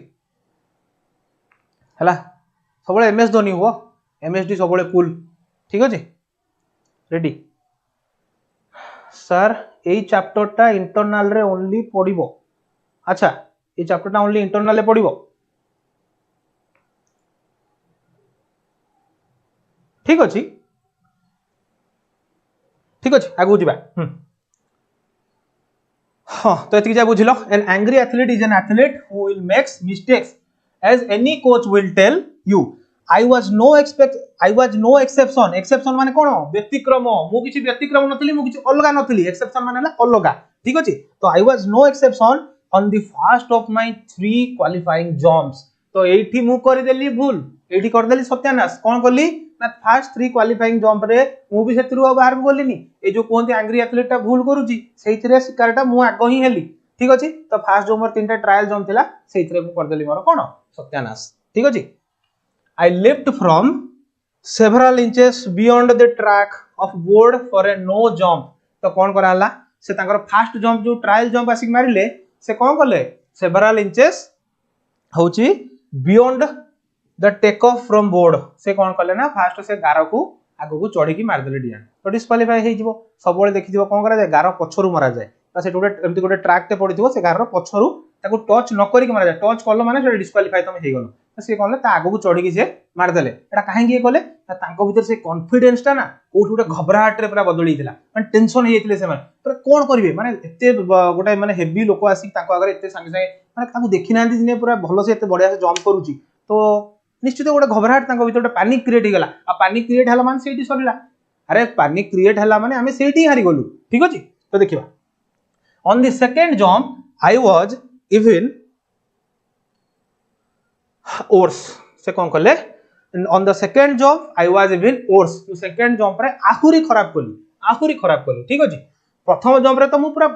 हला सब बेले एमएस धोनी हो एमएसडी सब बेले कूल ठीक अछि रेडी सर एई चैप्टर ता इंटरनल रे ओनली पढिबो अच्छा ए चैप्टर ता ओनली इंटरनल रे पढिबो ठीक अछि आगु जिबा हां तो एतिक जा बुझिलो an angry athlete is an athlete who will makes mistakes as any coach will tell you I was no exception माने कोन व्यतिक्रम मु किछि व्यतिक्रम नथली मु किछि अलगा नथली एक्सेप्शन माने हला अलगा ठीक अछि तो I was no exception on the first of my 3 qualifying jumps तो एठी मु कर देली भूल एठी कर देली सत्यानाश कोन करली ना फर्स्ट 3 क्वालिफाइंग जंप रे मु भी सेतिरु बाहर बोलिनी ए जो कोनती एंग्री एथलीट ता भूल करूची सेइथिरे शिकारटा मु आगो ही हेली ठीक अछि तो फर्स्ट जो मोर 3टा ट्रायल जंप थिला सेइथिरे मु कर देली मोर कोन सत्यानाश ठीक अछि I left from several inches beyond the track of board for a no jump तो कोन कराला से तांकर फर्स्ट जंप जो ट्रायल जंप आसी मारिले से कोन करले सेवरल इंचेस होची beyond the take off from board से कोन करले ना फर्स्ट से गारो को आगो को चढ़ी की मार देले डिया तो डिस्क्वालीफाई हे जिवो सब बेले देखि दिबो कोन करा जाय गारो पछरु मारा जाय तो से टोटे एमति गोटे ट्रैक ते पडिथिबो से गारो पछरु ताको टच न करी के मारा जाय टच करलो माने से डिस्क्वालीफाई तमे हे गलो तो से कोनले ता आगो को चढ़ी की से मार देले एटा काहे की कोले तांको भीतर से कॉन्फिडेंस ता ना कोठ गोटे घबराहट रे पूरा बदली दिला माने टेंशन हे जतिले से माने तो कोन करबे माने एते गोटे माने हेवी लोक आसी तांको आगे एते संगे संगे माने काकू देखि नांती दिने पूरा भलो से एते बढ़िया से जंप करूची तो निश्चित गोटे घबराहट तांको भीतर पैनिक क्रिएट हेगला आ पैनिक क्रिएट हला माने सेठी सरिला अरे पैनिक क्रिएट हला माने हमें सेठी हारि गलु ठीक अछि तो देखिबा on the second jump I was even worse से कोन करले on the second jump I was even worse तो सेकंड जंप रे आहुरी खराब कली ठीक अछि प्रथम जंप रे तो मु पूरा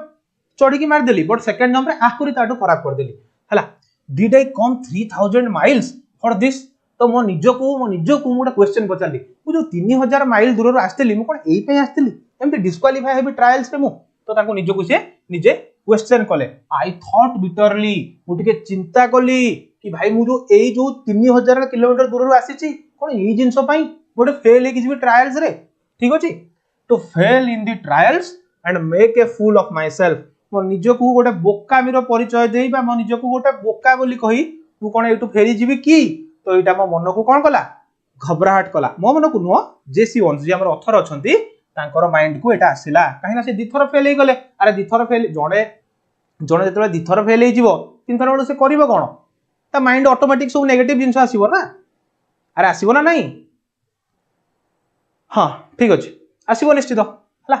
चढ़ी की मार देली बट सेकंड जंप रे आहुरी ताटो खराब कर देली हला did I come 3000 miles for this तो मो निजको मोटा क्वेश्चन पचाली मु जो 3000 माइल दूर आस्तेली मु कोन एई पे आस्तेली एमते डिस्क्वालीफाई हेबी ट्रायल्स रे मु तो ताको निजको से निजे क्वेश्चन कले आई थॉट बिटरली मु टिके चिंता कली कि भाई मु जो 3000 किलोमीटर दूर आसी छी कोन एई जिंसो पई मोटे फेल हे किछि ट्रायल्स रे ठीक अछि to fail in the trials and make a fool of myself मो निजको गोटे बोकामीर परिचय देई बा मो निजको गोटे बोका बोली कही तू कोन एटू फेरी जीवी की तो एटा मो मन को कोन कला घबराहट कला मो मन को नो जेसी ओन्स जे हमर ऑथर अछंती तांकर माइंड को एटा आसिला काहे ना से दिथर फेल हे गले अरे दिथर फेल जणे जणे जेतले दिथर फेल हे जीवो तीन थर बेले से करिवो कोन ता माइंड ऑटोमेटिक सब नेगेटिव जिंस आसीबो ना अरे आसीबो ना नहीं हाँ ठीक अछि आसीबो निश्चित हला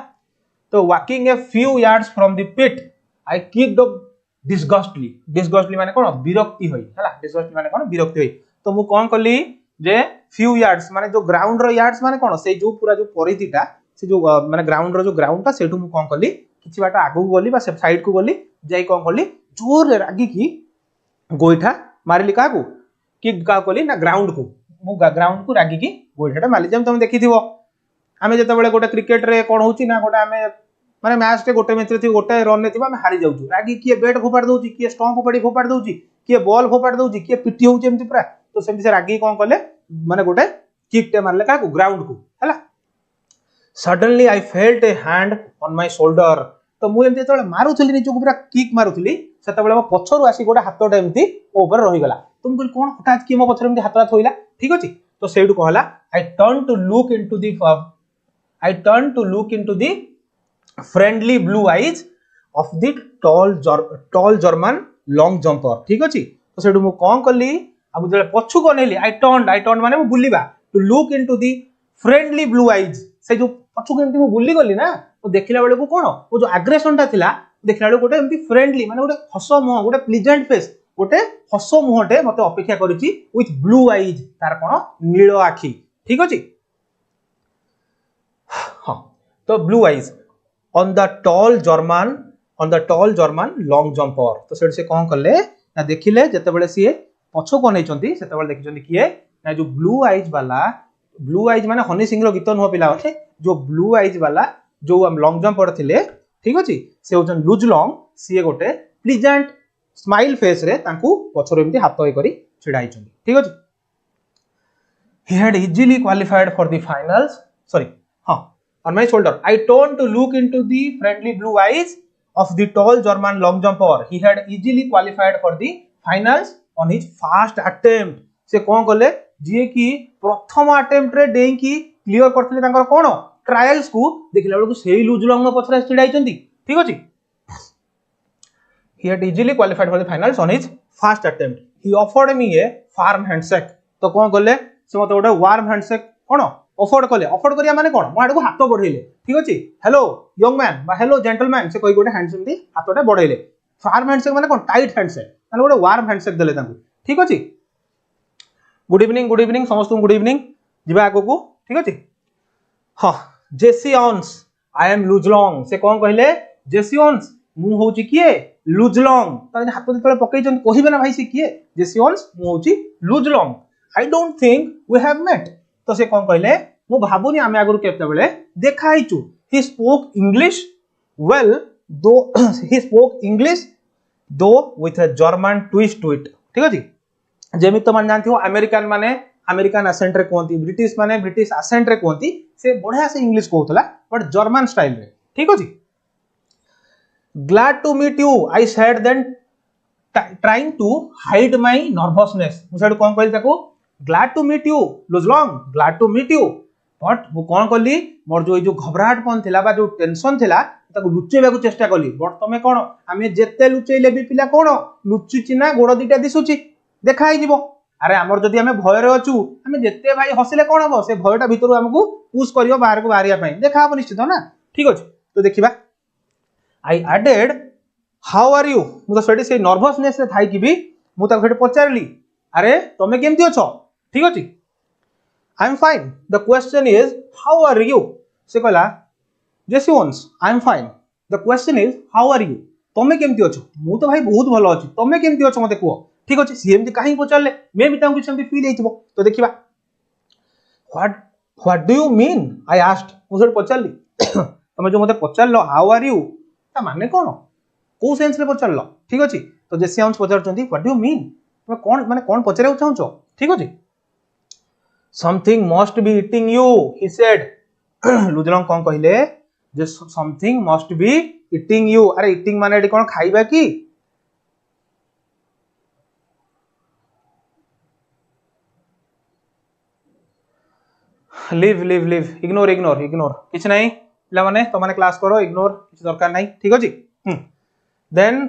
तो walking a few yards from the pit I kicked up disgustedly माने कोन विरक्ति होई हला डिस्गस्टली माने कोन विरक्ति होई तो मु कोन करली जे फ्यू यार्ड्स माने जो ग्राउंड रो यार्ड्स माने कोन से जो पूरा जो परिधिटा से जो माने ग्राउंड रो जो ग्राउंडटा सेठू मु कोन करली किछि बाटा आगु गली बा से साइड को गली जाई कोन करली जोर रागी की गोइठा मारली काकू कि का करली ना ग्राउंड को मु ग्राउंड को रागी की गोइठाटा मारली जेम तुम देखिथिबो आमे जते बेले गोटे क्रिकेट रे कोन होची ना गोटे आमे माने मैच टे गोटे मैच रे थी गोटे रन ने थिबा आमे हारि जाउछु रागी किए बैट फोपाड़ दउची किए स्टंप फोपाड़ दउची किए बॉल फोपाड़ दउची किए पिटी होउची एमति पूरा तो सेमति से रागी कोन करले माने गोटे किक टे मारले काकू ग्राउंड को हला suddenly I felt A hand on my shoulder तो मु एमति तळे मारुथली निचो पूरा किक मारुथली सेता बेले मो पछरु आसी गोटे हातटा एमति ऊपर रहि गला तुम कहली कोन हठात कि मो पछर एमति हातटा थोइला ठीक अछि तो सेडु कहला I turn to look into the friendly blue eyes of the tall German long jumper ठीक अछि तो सेडु मु कोन करली अब जले पछु को नेली आई टर्न माने मु बुलिबा to look into the friendly blue eyes से जो पछु केमती मु बुली गली ना तो देखिला बेले को कोन वो जो एग्रेशन ता थिला देखिला बेले गोटे एमती फ्रेंडली माने गोटे हसो मुह गोटे प्लीजेंट फेस गोटे हसो मुहटे मते अपेक्षा करिछि विथ ब्लू आईज तार कोन नीलो आखी ठीक अछि हां तो blue eyes on the tall German long jumper तो सेठ से कोन करले ना देखिले जते बेले सी पछो को नै चंती सेते बेले देखिचंती किए ना जो ब्लू आईज माने हनी सिंह रो गीत न पिला होते जो ब्लू आईज वाला जो हम लॉन्ग जंपर थिले ठीक अछि से होचन लुज लॉन्ग सी गोटे प्लीजेंट स्माइल फेस रे तांकू पछरो एमती हाथ होई करी छिडाई चंती ठीक अछि he had easily qualified for the finals sorry हां on my shoulder I turned to look into the friendly blue eyes of the tall German long jumper he had easily qualified for the finals on his first attempt से कोन करले जे कि प्रथम attempt रे डेई की clear करथले तांकर कोन trials को देखिला बेलू सेही लुज लॉन्ग में पछरा चिड़ाई चंती ठीक अछि he had easily qualified for the finals on his first attempt he offered me a firm handshake तो कोन करले से मते गोटे वार्म हैंडशेक कोन ऑफर करिया माने कोन मो आडको हाथ बढ़ेले ठीक अछि हेलो यंग मैन बा हेलो जेंटलमैन से कोई गोटे हैंडशेक दी हाथटा बढ़ेले फार्म हैंडशेक माने कोन टाइट हैंडशेक माने गोटे वार्म हैंडशेक देले तांको ठीक अछि गुड इवनिंग समस्त गुड इवनिंग जिबा आगो को ठीक अछि हां जेसी ऑन्स आई एम लुज लॉन्ग से कोन कहले जेसी ऑन्स मु होची किए लुज लॉन्ग त हाथ तळे पकई जन कहिबे ना भाई से किए जेसी ऑन्स मु होची Luz Long I don't think we have met तो से कोन कहले मु भाबुनी आमे आगुर केते बेले देखाइचु he spoke English well though with a German twist to it ठीक अछि जेमि तो मान जानथियो अमेरिकन एसेंट रे कोंती ब्रिटिश माने ब्रिटिश एसेंट रे कोंती से बढ़िया से इंग्लिश कहतला बट जर्मन स्टाइल रे ठीक अछि glad to meet you I said then trying to hide my nervousness मुसेड कोन कहल ताको glad to meet you Luz Long glad to meet you but मु कोन करली मोर जो घबराहटपन थिला बा जो टेंशन थिला ताको लुचेबा को चेष्टा करली बट तमे कोन आमे जेते लुचेइले भी पिला कोन लुचुची ना गोड़ दिटा दिसुची देखाई जीवो अरे हमर जदी आमे भय रे अछु आमे जेते भाई हसिले कोन हो से भयटा भीतर हमकु पुश करियो बाहर को बाहरिया पई देखा हो निश्चित ना ठीक अछि तो देखिबा I added how are you मु तो सेठी से नर्वसनेस रे थाई कि भी मु ताको सेठी पचारली अरे तमे केमती अछो ठीक अछि I am fine the question is how are you से कहला Jesse Owens I am fine the question is how are you तमे केमती अछो मु तो भाई बहुत भलो अछि तमे केमती अछो मते को ठीक अछि सीएमती काहे पचारले मे भी तांकु सेमती फील हेइतबो तो देखिबा what do you mean I asked मुझे पचारली तमे जो मते पचारलो हाउ आर यू ता माने कोन को सेंस रे पचारलो ठीक अछि तो जेसी वंस पचारचंती व्हाट डू यू मीन तमे कोन माने कोन पचारे चाहछो ठीक अछि something must be eating you he said Luz Long कोन कहिले जे something must be eating you अरे ईटिंग माने एडी कोन खाइबा की लिव इग्नोर किछ नहीं पिला माने तो माने क्लास करो इग्नोर किसी दरकार नहीं ठीक अछि then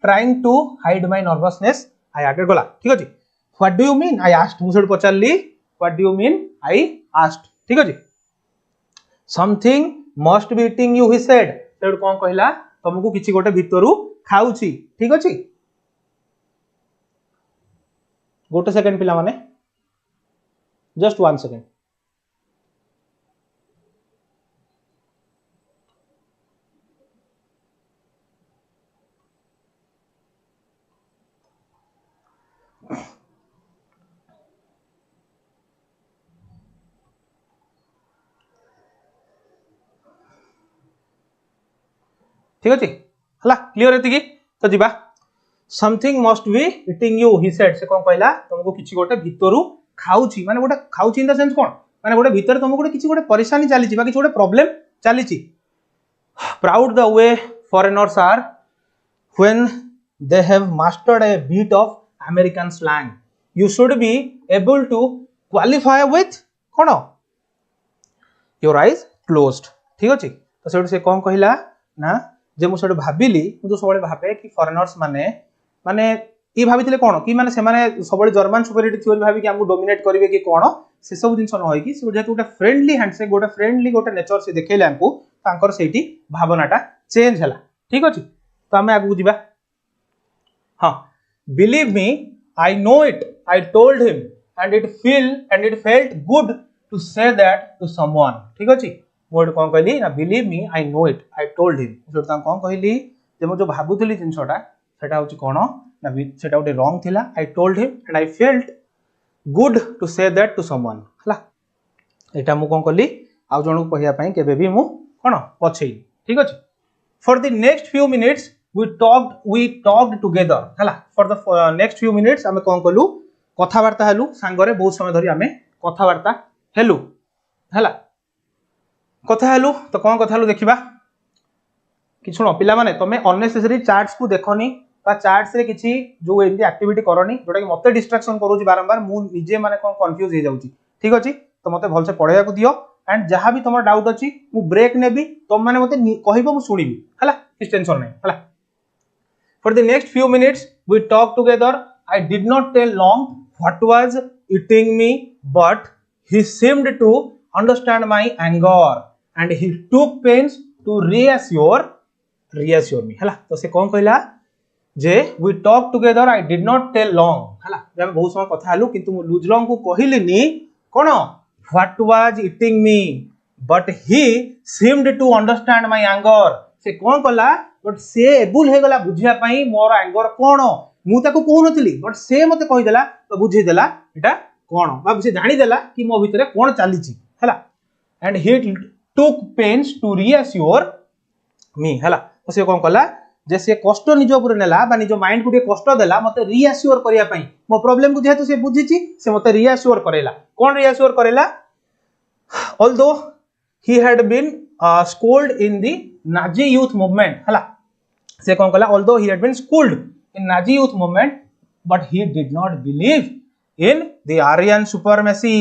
trying to hide my nervousness I आगे गला ठीक अछि what do you mean I asked मुझे पचारली what do you mean I asked ठीक अछि something must be eating you he said said कोन कहला तुमको किछि गोटे भितरु खाउछि ठीक अछि गोटे सेकंड पिला माने जस्ट 1 सेकंड ठीक अछि हला क्लियर एति तो जिबा something must be eating you he said से कोन कहला तुमको किछि गोटे भितरु खाउछि माने गोटे खाउछि इन द सेंस कोन माने गोटे भितर तुमको गोटे किछि गोटे परेशानी चली छि बा किछि गोटे प्रॉब्लम चली छि proud the way foreigners are when they have mastered a bit of American slang you should be able to qualify with कोन योर आईज क्लोज्ड ठीक अछि तो सेठ से कोन कहला ना जे मु सेठ भाबिली मु तो सबले भाबे कि फॉरेनर्स माने माने ई भाबिथिले कोन कि माने से माने सबले जर्मन सुपरियरिटी थ्योरी भाबी कि हमहु डोमिनेट करिवे कि कोन से सब दिन न होय कि से जेतु गोटे फ्रेंडली हैंडशेक गोटे फ्रेंडली गोटे नेचर से देखेले हमकु तांकर सेठी भावनाटा चेंज हला ठीक अछि तो हमें आगु जिबा हां believe me I know it I told him and it felt good to say that to someone ठीक अछि मोड कोन कहली ना believe me I know it I told him जो ता कोन कहली जे मो जो भाबुथली जिंसोटा सेटा होची कोन ना सेटा गोटे रॉन्ग थिला I told him and I felt good to say that to someone हला एटा मु कोन कहली आ जणु कहिया पई केबे भी मु कोन पछई ठीक अछि for the next few minutes we talked together हला for the next few minutes हमें कोन कलु कथा वार्ता हेलु सांगरे बहुत समय धरि हमें कथा वार्ता हेलु हला कथा हेलु तो कोन कथा हेलु देखिबा कि सुनो पिला माने तमे अननेसेसरी चार्ट्स को देखोनी बा चार्ट्स रे किछि जो एंती एक्टिविटी करनी जोटा कि मते डिस्ट्रैक्शन करूची बारंबार मु निजे माने कोन कंफ्यूज हे जाउची ठीक अछि तो मते भल से पढाया को दियो एंड जहां भी तमर डाउट अछि मु ब्रेक नेबी तुम माने मते कहिबो मु सुनिबी हला किस टेंशन नै हला for the next few minutes we talked together I did not tell long what was eating me but he seemed to understand my anger and he took pains to reassure me हला तो से कोन कहला जे we talked together I did not tell long हला जे हम बहुत समय कथा हलु किंतु मु लुज लॉन्ग को कहिलेनी कोन what was eating me but he seemed to understand my anger से कोन कहला बट से एबुल हे गला बुझिया पई मोर एंगर कोन मु ताको कहू नथिली बट से मते कहि देला तो बुझी देला एटा कोन बा से जानि देला कि मो भितरे कोन चाली छि हला and he took pains to reassure me हला तो से कोन कहला जे से कष्ट निज ऊपर नेला बा निज माइंड को कष्ट देला मते रिअश्योर करिया पई मो प्रॉब्लम को जेहेतु से बुझी छि से मते रिअश्योर करेला कोन रिअश्योर करेला although he had been schooled in the Nazi youth movement हला से कोन कहला although he had been schooled in Nazi youth movement but he did not believe in the Aryan supremacy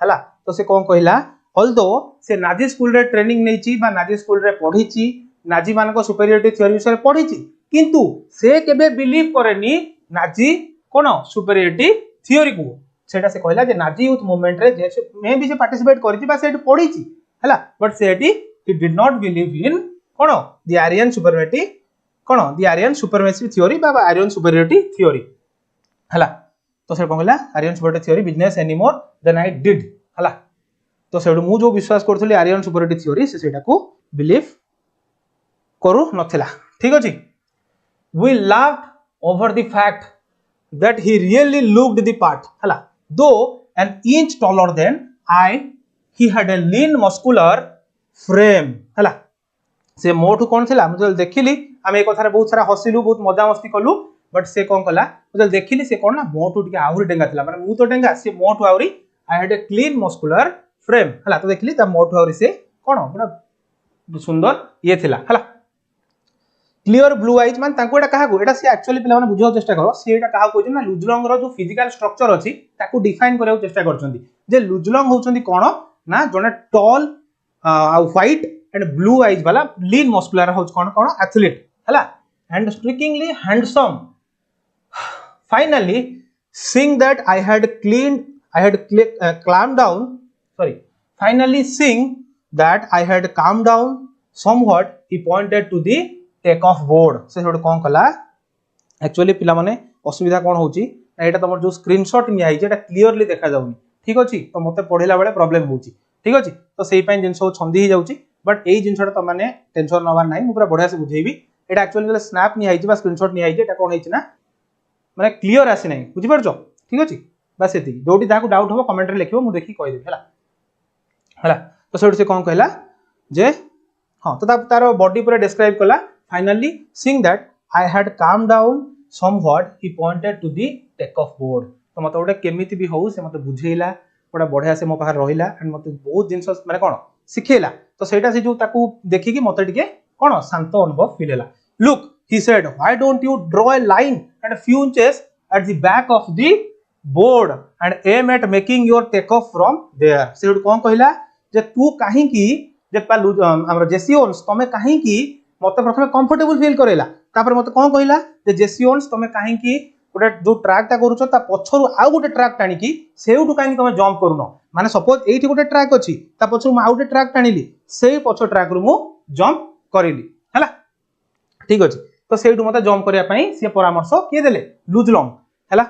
हला तो से कोन कहला although से नाजी स्कूल रे ट्रेनिंग नै छि बा नाजी स्कूल रे पढी छि नाजी मान को सुपीरियरिटी थ्योरी विषय पढी छि किंतु से केबे बिलीव करेनी नाजी कोन सुपीरियरिटी थ्योरी को सेटा से कहला जे नाजी यूथ मूवमेंट रे जे मे भी से पार्टिसिपेट करि छि बा से पढी छि हला but Sethi he did not believe in cone the Aryan supremacy cone the Aryan supremacy theory बा Aryan superiority theory हला तो से कोन कहला Aryan superiority theory business anymore than I did हला तो सेडु मु जो विश्वास करथली Aryan superiority theory से सेटा को बिलीव करू नथिला ठीक अछि we laughed over the fact that he really looked the part हला though an inch taller than I he had a lean muscular frame हला से मोठु कोन थिला मुझे देखिली हम एक कथारे बहुत सारा हसिलु बहुत मजा मस्ती कलु बट से कोन कला मुझे देखिली से कोन ना मोठु टिके आउरी डेंगा थिला माने मु तो डेंगा से मोठु आउरी I had a clean muscular frame हला तो देखिली ता मोठु आउरी से कोन बड़ा सुंदर ये थिला हला क्लियर ब्लू आईज मान ताको एटा कहा को एटा से एक्चुअली पिला माने बुझाव चेष्टा करो से एटा कहा को ना लुजलंग रो जो फिजिकल स्ट्रक्चर अछि ताको डिफाइन करैव चेष्टा करछंती जे लुजलंग होचंती कोन ना जने tall white and blue eyes वाला लीन मस्कुलर हो कौन कौन एथलीट हैला and strikingly handsome finally seeing that I had calmed down sorry finally seeing that I had calmed down somewhat he pointed to the take off board से छोड़ कौन कला actually पिला माने असुविधा कौन होची एटा तमर जो स्क्रीनशॉट निया हिजे एटा क्लियरली देखा जाउनी ठीक अछि तो मते पढिला बेले प्रॉब्लम होची ठीक अछि तो सेही पई जिंसो छंदी ही जाउची बट एई जिंसोटा त माने टेंशन नवा नाही मु पूरा बढ़िया से बुझेबी एटा एक्चुअली स्नैप निया हिजे बा स्क्रीनशॉट निया हिजे एटा कोन हिचे ना माने क्लियर आसी नाही बुझि परछो ठीक अछि बस एति जोटी ताको डाउट हो कमेंट रे लिखियो मु देखि कहि देबी हला तो सेठी से कोन कहला जे हां तो तार बॉडी पूरा डिस्क्राइब कला finally seeing that I had calm down somewhat he pointed to the take off board तो मते ओडे केमिति भी हो से मते बुझेइला पूरा बढ़िया से मो पाखर रहिला एंड मते बहुत जिंस माने कोन सिखेला तो सेटा से जो ताको देखि कि मते टिके कोन शांत अनुभव फील हैला look he said why don't you draw a line and a few inches at the back of the board and aim at making your takeoff from there से कोन कहला जे तू काहे की जे हमर जेसीओन्स तमे काहे की मते प्रथमे कंफर्टेबल फील करेला तापर मते कोन कहला जे जेसीओन्स तमे काहे की गोटे जो ट्रैक ता करूछो ता पछरु आ गोटे ट्रैक टाणी की सेउटु काहे तमे जंप करूनो माने सपोज एठी गोटे ट्रैक अछि ता पछरु म आ गोटे ट्रैक टाणीली सेही पछ ट्रैक रु मु जंप करिली हला ठीक अछि तो सेठू मते जंप करिया पई से परामर्श के देले लुज लॉन्ग हैला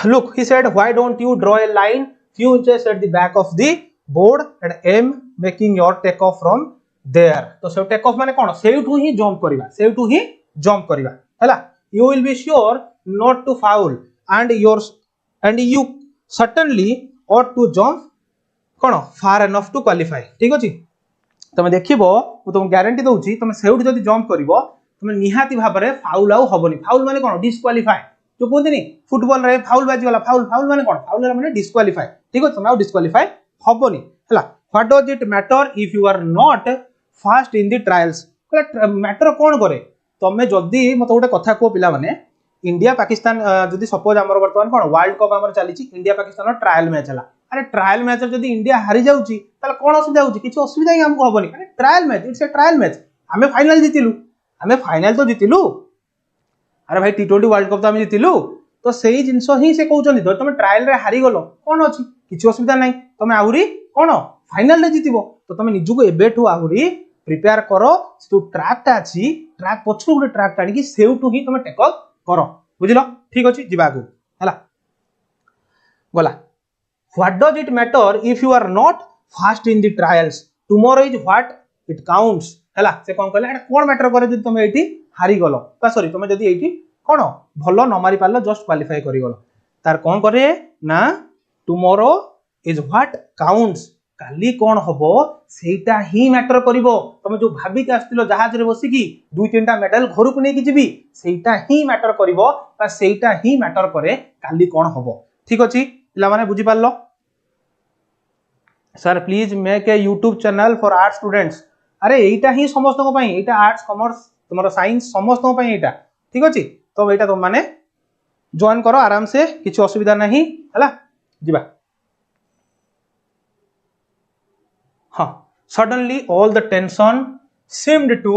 look he said why don't you draw a line few inches at the back of the board and aim making your take off from there तो से टेक ऑफ माने कोन सेठू ही जंप करिवा हैला you will be sure not to foul and you certainly ought to jump cone far enough to qualify ठीक अछि तमे देखिबो मु तुम guarantee दउची तमे सेउड जदी जंप करिवो तमे निहाती भाबरे फाउल आउ हबनी फाउल माने कोन डिस्क्वालीफाई जो कोनदिनी फुटबॉल रे फाउल बाजी वाला फाउल माने कोन फाउल माने डिस्क्वालीफाई ठीक है तमे आउ डिस्क्वालीफाई हबनी हला what does it matter if you are not fast in the trials matter कोन करे तमे जदी मते गोटे कथा को पिला माने इंडिया पाकिस्तान जदी सपोज हमर वर्तमान कोन वर्ल्ड कप हमर चलीची इंडिया पाकिस्तान ट्रायल मैच हला अरे ट्रायल मैच जदी इंडिया हारि जाउची ताले कोन असुविधा होची किछ असुविधा ही हमको हबनी अरे trial match it's a trial match हमें फाइनल तो जीतिलु अरे भाई टी20 वर्ल्ड कप तो हम जीतिलु तो सेही जिंसो ही से कहउचनी तो तुम ट्रायल रे हारि गलो कोन अछि किछ असुविधा नाही तुम आहुरी कोन फाइनल रे जीतिबो तो तुम निजुको एबेठु आहुरी प्रिपेयर करो जो ट्रैक ता अछि ट्रैक पछरु गुटे ट्रैक तानी कि सेउटु ही तुम टेक ऑफ करो बुझिलो ठीक अछि जिबागु हला गला What does it matter if you are not fast in the trials? Tomorrow is what it counts. हैला से कोन कहले एटा कोन मैटर करे जदी तुम एठी हारि गलो बा सॉरी तुम जदी एठी कोन भलो न मारि पालो जस्ट क्वालीफाई करि गलो तार कोन करे ना टुमोरो इज व्हाट काउंट्स काली कोन हबो सेटा ही मैटर करिवो तुम जो भाबी के आस्तिलो जहाज रे बसी की दुई तीनटा मेडल घर को नै कि जिबी सेटा ही मैटर करिवो बा सेटा ही मैटर करे काली कोन हबो ठीक अछि पिला माने बुझि पारलो sir please make a YouTube channel for art students अरे एटा ही समस्त को पई एटा आर्ट्स कॉमर्स तुम्हारा साइंस समस्त को पई एटा ठीक अछि तो एटा तुम माने जॉइन करो आराम से किछ असुविधा नहीं हला जिबा हां suddenly all the tension seemed to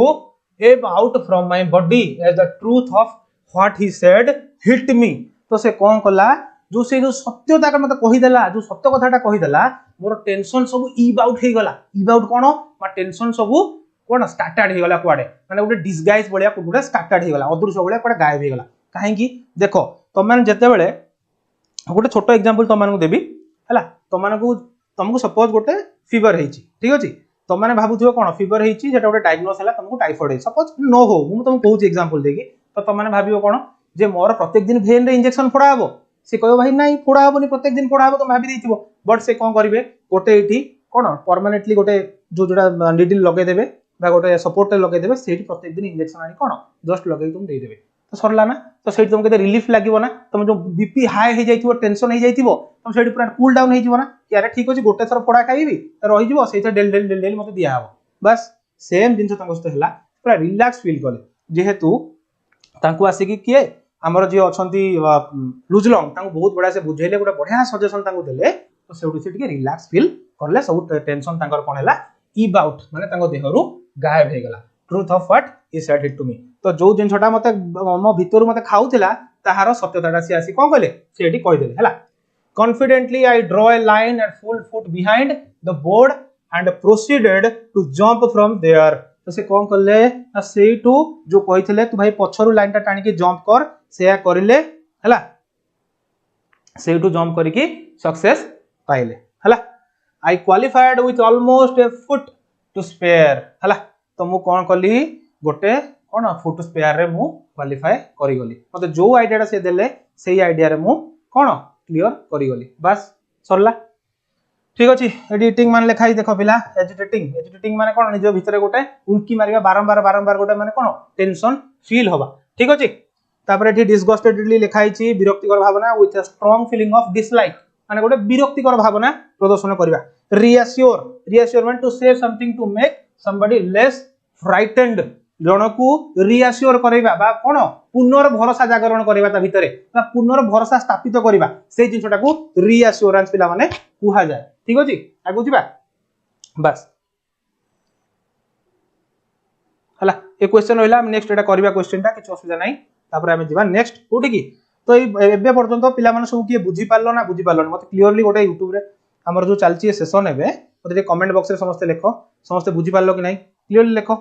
ebb out from my body as the truth of what he said hit me तो से कोन कला जो से जो सत्यता मते कहि देला जो सत्य कथाटा कहि देला मोर टेंशन सब ईब आउट हे गला ईब आउट कोन मा टेंशन सब कोन स्टार्टेड हे गला कोडे माने गोटे डिसगाइज बलिया कोडे स्टार्टेड हे गला अदृश्य बलिया कोडे गायब हे गला काहे की देखो तुम माने जते बेले गोटे छोटो एग्जांपल तुम मानकु देबी हला तुमको सपोज गोटे फीवर हेची ठीक अछि तुम माने भाबुथियो कोन फीवर हेची जेटा गोटे डायग्नोस हला तुमको टाइफाइड हे सपोज नो हो मु तुमको कहूची एग्जांपल देकी तो तुम माने भाबियो कोन जे मोर प्रत्येक दिन भेन रे इंजेक्शन फोड़ा हबो से कहयो भाई नहीं फोड़ा हबनी प्रत्येक दिन फोड़ा हबो तो भाबी देथिबो बट से कोन करिवे गोटे एठी कोन परमानेंटली गोटे जो जोडा नीडल लगे देबे बा गोटे सपोर्ट लगे देबे सेठी प्रत्येक दिन इंजेक्शन आनी कोन जस्ट लगे तुम दे देबे तो सरला ना तो सेठी तुमके रिलीफ लागिवो ना तुम जो बीपी हाई हे जाइथिबो टेंशन हे जाइथिबो तुम सेठी पूरा कूल डाउन हे जिवो ना कि अरे ठीक अछि गोटे थर फोड़ा खाइबी तो रहि जिवो सेठी डेल मते दिया हबो बस सेम जिंस तांको हला पूरा रिलैक्स फील कले जेहेतु तांको आसी कि के हमर जे अछंती लुज लॉन्ग तांको बहुत बडा से बुझेले गोटे बढ़िया सजेशन तांको देले तो सेउडी से टिके रिलैक्स फील करले सब टेंशन तांकर कोन हला इब आउट माने तांको देहरु गायब हे गला truth of what he said it to me तो जो जिनछटा मते मो भितर मते खाउथिला ताहार सत्यताटा से आसी कोन कहले से एठी कहि देले हला confidently I draw a line and full foot behind the board and proceeded to jump from there तो से कोन करले ना सेइटू जो कहिथिले तू भाई पछरु लाइन टा टाणी के जंप कर सेया करिले हला सेइटू जंप करी की सक्सेस पाइले हला I qualified with almost a foot to spare हला तो मु कोन करली गोटे कोन फुट स्पेयर रे मु क्वालिफाई करि गली मते जो आइडियाटा से देले सेही आइडिया रे मु कोन क्लियर करि गली बस सरला ठीक अछि एडिटिंग मान लिखाई देखो पिला एजिटेटिंग माने कोन निजो भितरे गोटे उंकी मारिबा बारंबार गोटे माने कोन टेंशन फील होबा ठीक अछि तापर एठी डिसगस्टेडली लिखाई छी विरक्तिकर भावना with a strong feeling of dislike माने गोटे विरक्तिकर भावना प्रदर्शन करबा रिएश्योर माने to say something to make somebody less frightened जनकू रिएश्योर करबा बा कोन पुनर भरोसा जागरण करबा ता भितरे बा पुनर भरोसा स्थापित करबा से जिंसटा को रिएश्योरेंस पिला माने कुहा जाय ठीक अछि आगु जिबा बस हला ए क्वेश्चन होइला हम नेक्स्ट एटा करबा क्वेश्चन टा किछ असुविधा नै तापर हम जिबा नेक्स्ट कोठी की तो एबे पर्यंत पिला माने सब की बुझी पारलो मते क्लियरली गोटे YouTube रे हमर जो चलची सेशन एबे मते कमेंट बॉक्स रे समस्त लिखो समस्त बुझी पारलो कि नै क्लियरली लिखो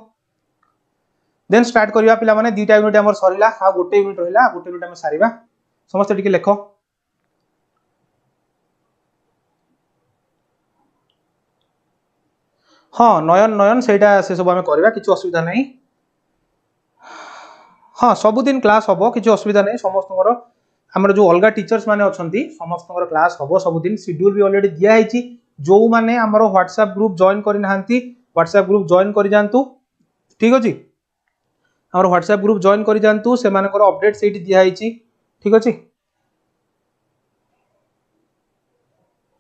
देन स्टार्ट करिया पिला माने दुईटा यूनिट हमर सरीला आ गोटे यूनिट रहिला गोटे यूनिट हम सारीबा समस्त टिके लिखो हां नयन सेटा से सब हम करबा किछ असुविधा नै हां सब दिन क्लास हबो किछ असुविधा नै समस्तकर हमर जो अलगा टीचर्स माने अछंती समस्तकर क्लास हबो सब दिन शेड्यूल भी ऑलरेडी दिया हैची जो माने हमर WhatsApp ग्रुप जॉइन करि नहांती WhatsApp ग्रुप जॉइन करि जानतु ठीक अछि हमर WhatsApp ग्रुप जॉइन करि जानतु से मानकर अपडेट सेठी दिया हैची ठीक अछि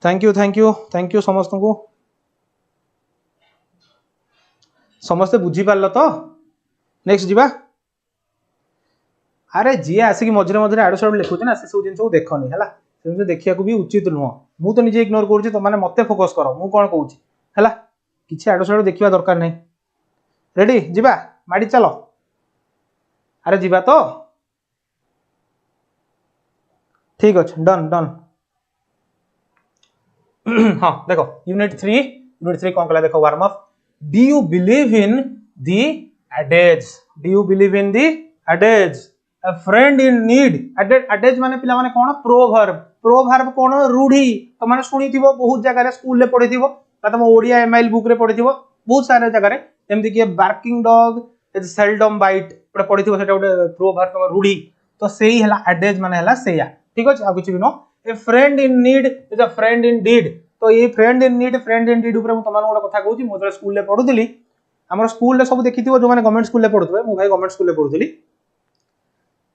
थैंक यू समस्त को समस्त बुझी पारलो तो नेक्स्ट जीवा अरे जी आसिक मझे मझे आड़ साड़ लिखुचे ना से सब जिन देखनी है से देखा भी उचित नुह मु तो निजे इग्नोर करुँच तो मैंने मत फोकस कर मु कौन कहूँ है कि आड़ साड़ देखा दरकार नहीं रेडी जीवा माड़ी चल अरे जीवा तो ठीक अच्छे डन हाँ देखो यूनिट 3 कौन कला देखो warm up do you believe in the adages a friend in need adage माने पिला माने कोन प्रोवर्ब कोन रूढ़ी तो माने सुनिथिबो बहुत जगह रे स्कूल ले पढिथिबो बा तुम ओडिया एमआईएल बुक रे पढिथिबो बहुत सारे जगह रे एमति कि barking dog is seldom bite पढे पढिथिबो सेटा गोटे प्रोवर्ब तो रूढ़ी तो सेही हला एडेज माने हला सेया ठीक अछि आ किछ भी नो a friend in need is a friend indeed तो ये फ्रेंड इन नीड ऊपर मु तमान गोटे कथा कहूची मु स्कूल ले पढुथिली हमर स्कूल ले सब देखिथिबो जो माने गवर्नमेंट स्कूल ले पढुथबे मु भाई गवर्नमेंट स्कूल ले पढुथिली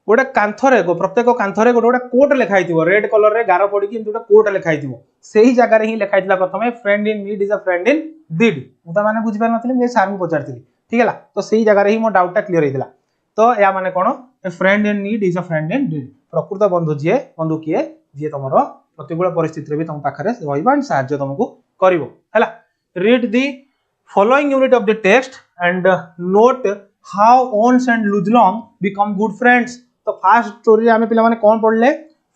गोटे कांथरे प्रत्येक कांथरे गोटे कोट लिखाई रेड कलर रे गार पड़ी गोटे कोट लिखाई से ही जगह ही लिखाई प्रथम friend in need is a friend indeed मुझे मैंने बुझीपार नी सार को पचारि ठीक है तो सही जगह ही मो डाउटा क्लीयर होता तो या माने कौन friend in need is a friend indeed प्रकृत बंधु किए जी तुम प्रतिकूल परिस्थिति भी तुम पाखे साहाଯ୍य तुमको कर read the following unit of the text and note how Owens and Luz Long become good friends तो फास्ट स्टोरी आमे पिला माने कोन पढले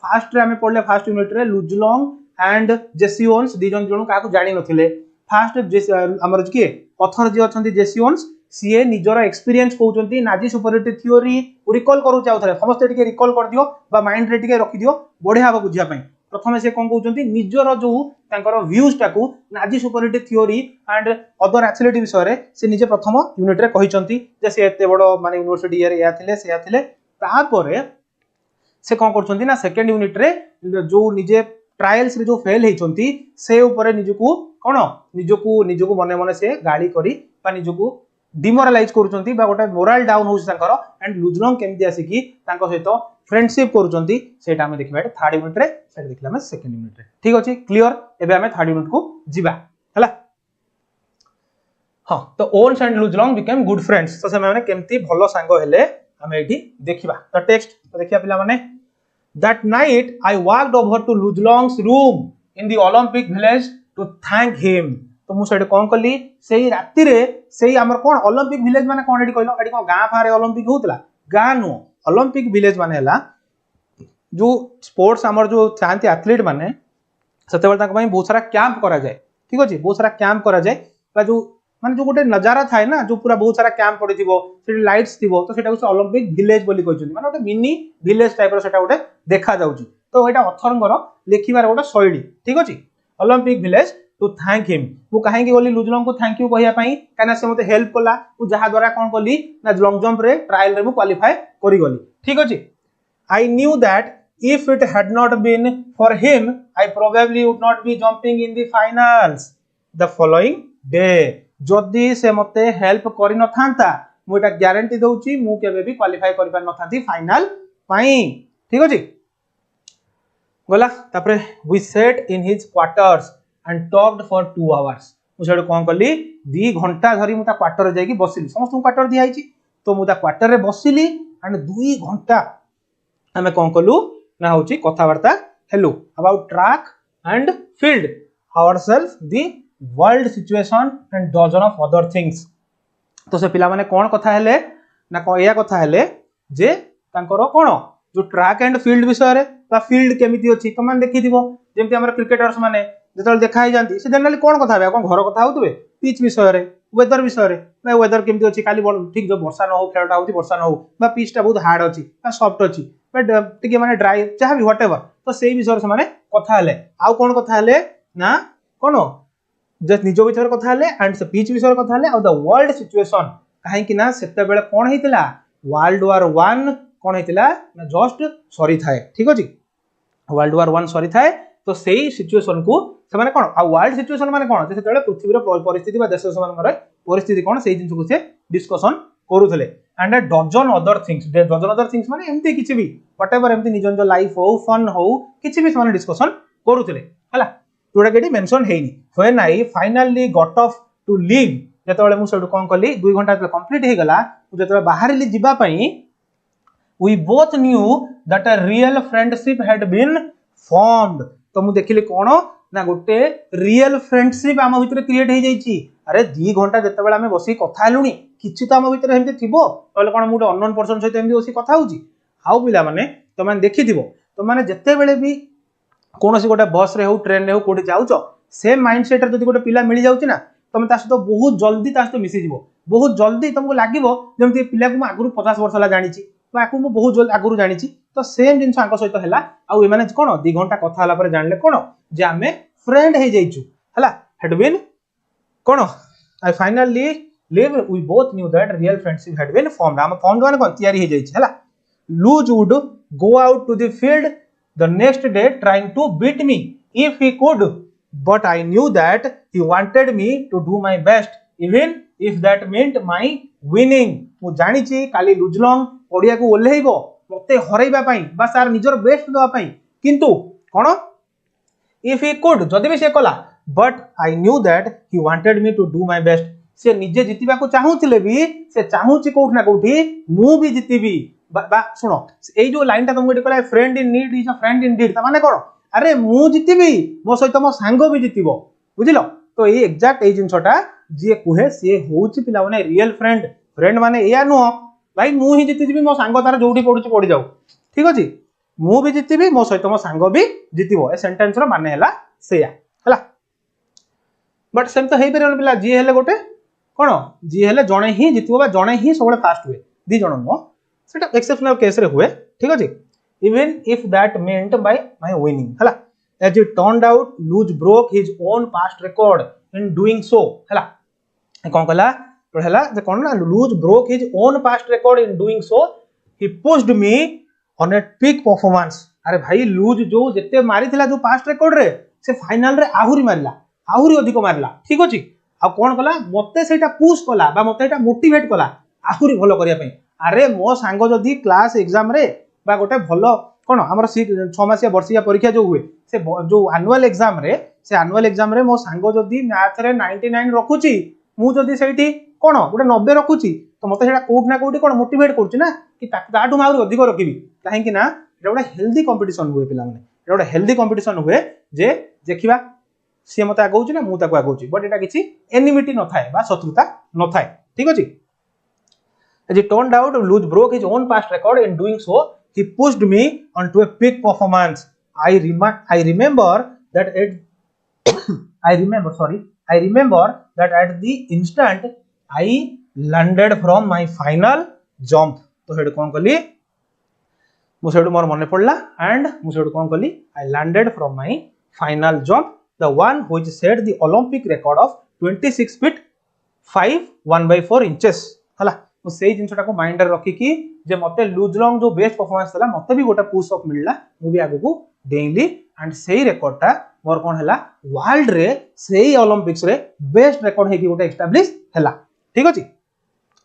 फास्ट रे आमे पढले फास्ट यूनिट रे लुज लॉन्ग एंड जेसी ओन्स दी जन का को जानि नथिले फास्ट हमर किए ऑथर जे अछंती जेसी ओन्स सीए निजर experience कहउचंती Nazi superiority theory recall करू चाउथले समस्त टिके रिकॉल कर दियो बा माइंड रे टिके रखि दियो बढ़िया बा बुझिया पई प्रथमे से कोन कहउचंती निजर जो तांकर व्यूज टाकू Nazi superiority theory and other actuality विषय रे से निजे प्रथम यूनिट रे कहिचंती जे से एते बडो माने यूनिवर्सिटी रे या थिले से या थिले तापरे से कोन करचंती ना सेकंड यूनिट रे जो निजे ट्रायल्स रे जो फेल हेचंती से ऊपर निजको कोन निजको मने मने से गाली करी बा निजको डिमोरलाइज करूचंती बा गोटे मोरल डाउन होउछ तांकर एंड लुजलॉन्ग केमदी आसी की तांको सहित फ्रेंडशिप करूचंती सेटा हम देखिबा थर्ड यूनिट रे सेटा देखला हम सेकंड यूनिट रे ठीक अछि क्लियर एबे हम थर्ड यूनिट को जिबा हला हां तो Owens and Luz Long become good friends तो से माने केमती भलो सांगो हेले हम एठी देखिबा तो टेक्स्ट तो देखिया पिला माने that night I walked over to Luz Long's room in the Olympic village to thank him तो मुझे कौन कली से राति से आम कौन ओलंपिक विलेज माने कौन ये कहल ये कौन गाँ फारे ओलंपिक होता गाँ नुह ओलंपिक विलेज माने जो स्पोर्ट्स आमर जो था एथलीट माने से बहुत सारा कैंप करा जाए ठीक अच्छे बहुत सारा कैंप करा जाए जो माने जो गोटे नजारा थाए ना जो पूरा बहुत सारा कैंप पड़ी थी लाइट्स थी तो सेटा ओलंपिक विलेज बोली कहते माने गोटे मिनी विलेज टाइप सेटा गोटे देखा जाउची तो यहाँ अथर लिखार गोटे शैली ठीक अच्छे Olympic village to thank him मु कहीं गली लुज लॉन्ग को थैंक यू कहया कहीं से मते हेल्प कला जहाँ द्वारा कौन कली ना लॉन्ग जंप रे ट्रायल रे मु क्वालिफाई करी गली ठीक अच्छे I knew that if it had not been for him I probably would not be jumping in the finals the following day जदि से मते हेल्प करि न थांता मु एटा गारंटी दउची मु केबे भी क्वालिफाई करि पार न थांती फाइनल पाई ठीक अछि गला तापरे we sat in his quarters and talked for 2 hours मु सेड कोन कली 2 घंटा धरी मु ता क्वार्टर रे जाई बसिली समस्त क्वार्टर दिया आइची तो मु ता क्वार्टर रे बसिली एंड 2 घंटा हमें कोन कलु ना होची कथावार्ता hello about track and field ourself the world situation and dozen of other things तो से पिला माने कोन कथा हेले ना या कथा हेले जे तांकर कोन जो ट्रैक एंड फील्ड विषय रे बा फील्ड केमिति अछि त मान देखिथिबो जेमति हमर क्रिकेटर्स माने जेतल देखा ही जानती से जनरली कोन कथा बे कोन घर कथा होतबे पिच विषय रे वेदर विषय रे बा वेदर केमिति अछि काली ठीक जो वर्षा न हो खेलटा होती वर्षा न हो बा पिच टा बहुत हार्ड अछि बा सॉफ्ट अछि बट टिके माने ड्राई चाहे भी व्हाटएवर तो सेही विषय से माने कथा हेले आउ कोन कथा हेले ना कोन जस्ट निजो विषय कथा हेले एंड से पिच विषय कथा हेले और द वर्ल्ड सिचुएशन काहे कि ना सेते बेले कोन हेतिला वर्ल्ड वार 1 कोन हेतिला ना जस्ट सॉरी थाए ठीक अछि वर्ल्ड वार 1 सॉरी थाए तो सेही सिचुएशन को से माने कोन आ वर्ल्ड सिचुएशन माने कोन सेते बेले पृथ्वी रो परिस्थिति बा देश समान परिस्थिति कोन सेही जिंस को से डिस्कशन करूथले and a dozen other things माने एमती किछि भी व्हाटएवर एमती निजन जो लाइफ हो फन हो किछि भी माने डिस्कशन करूथले हला जोडा केडी मेंशन हेनी when I finally got off to leave जेतबेले मु सेडु कोन कली 2 घंटा कंप्लीट हे गला जेतबेले बाहरली जिबा पई we both knew that a real friendship had been formed तो मु देखिले कोन ना गोटे रियल फ्रेंडशिप आम भितर क्रिएट हे जाईची अरे 2 घंटा जेतबेले हमें बसी कथा हेलुनी किछि त आम भितर हेमते थिबो तले कोन मुडे अननोन पर्सन सहित एमदी बसी कथा होउची हाउ पिला माने तो माने देखिथिबो तो माने जेतेबेले भी कोनोसी गोटे बस रे हो ट्रेन रे हो कोठी जाउचो सेम माइंडसेट रे जदि गोटे पिला मिली जाउची ना तमे ता सहित बहुत जल्दी ता सहित मिसी जिवो बहुत जल्दी तुमको लागिवो जेमति पिला को आगुरु 50 वर्ष ला जानिची बा को मु बहुत जल्दी आगुरु जानिची तो सेम जिंस आंको सहित हैला आ ए माने कोन 2 घंटा कथा हला पर जानले कोन जे हमें फ्रेंड हे जाइचू हला हैड बीन कोन I finally live we both knew that real friendship had been formed am formed one kon tiyari he jaichi hala Luz would go out to the field the next day trying to beat me if he could but I knew that he wanted me to do my best even if that meant my winning मु जानि छि काली लुजलंग ओडिया को ओल्हेइबो मते हरैबा पई बा सार निजर best दवा पई किंतु कोन if he could जदि भी से कला but I knew that he wanted me to do my best से निजे जितिबा को चाहूथिले भी से चाहूची कोठ ना कोठी मु भी जितिबी बा सुनो एई जो लाइन ता तुमको देखला friend in need is a friend indeed त माने कोन अरे मु जितिबी मो सहित मो सांगो भी जितिबो बुझिलो तो एई एग्जैक्ट एई जिंसटा जे कुहे से होउची पिला माने रियल फ्रेंड माने एया नो भाई मु ही जिति जिबी मो सांगो तार जोठी पडुची पडी जाऊ ठीक अछि मु भी जितिबी मो सहित मो सांगो भी जितिबो ए सेंटेंस रो माने हला सेया हला बट सेम तो हेइ परन पिला जी हेले गोटे कोन जी हेले जणे ही जितबो बा जणे ही सबले फास्ट हुए दी जण नो सेटा एक्सेप्शनल केस रे हुए ठीक अछि even if that meant by my winning हला as it turned out Luz broke his own past record in doing so हला कोन कला तो हला जे कोन ना Luz broke his own past record in doing so he pushed me on a peak performance अरे भाई लूज जो जते मारिथिला जो पास्ट रिकॉर्ड रे से फाइनल रे आहुरी मारला आहुरी अधिक मारला ठीक अछि आ कोन कला मते सेटा पुश कला बा मते एटा मोटिवेट कला आहुरी भलो करिया पई अरे मो सांगो जदी क्लास एग्जाम रे बा गोटे भलो कोन हमर 6 मासिया वर्षिया परीक्षा जो हुए से जो एनुअल एग्जाम रे मो सांगो जदी मैथ रे 99 रखुची मु जदी सेठी कोन गोटे 90 रखुची तो मते सेटा कोठ ना कोठी कोन मोटिवेट करछु ना कि ताटू माउरी अधिक रखिबी काहे कि ना एटा गोटे हेल्दी कंपटीशन हुए पिला माने एटा गोटे हेल्दी कंपटीशन हुए जे देखिबा सी मत आगौची ना मुझे आगौची बट एटा किसी एनिमिटी न थाए बा शत्रुता न थाए ठीक अछि as it turned out Luz broke his own past record in doing so he pushed me onto a peak performance I remember that I remember that at the instant I landed from my final jump तो head कोन कली मुझे मोर मन पड़ा and मुझे कौन कली I landed from my final jump the one which set the Olympic record of 26 feet 5 1/4 inches हला मु सेही जिंसटा को माइंड रे रखी कि जे मते लूज लॉन्ग जो बेस्ट परफॉर्मेंस थला मते भी गोटा पुश अप मिलला मु भी आगु को डेंगली एंड सेही रिकॉर्डटा मोर कोन हला वर्ल्ड रे सेही ओलंपिक्स रे बेस्ट रिकॉर्ड है कि गोटा एस्टैब्लिश हला ठीक अछि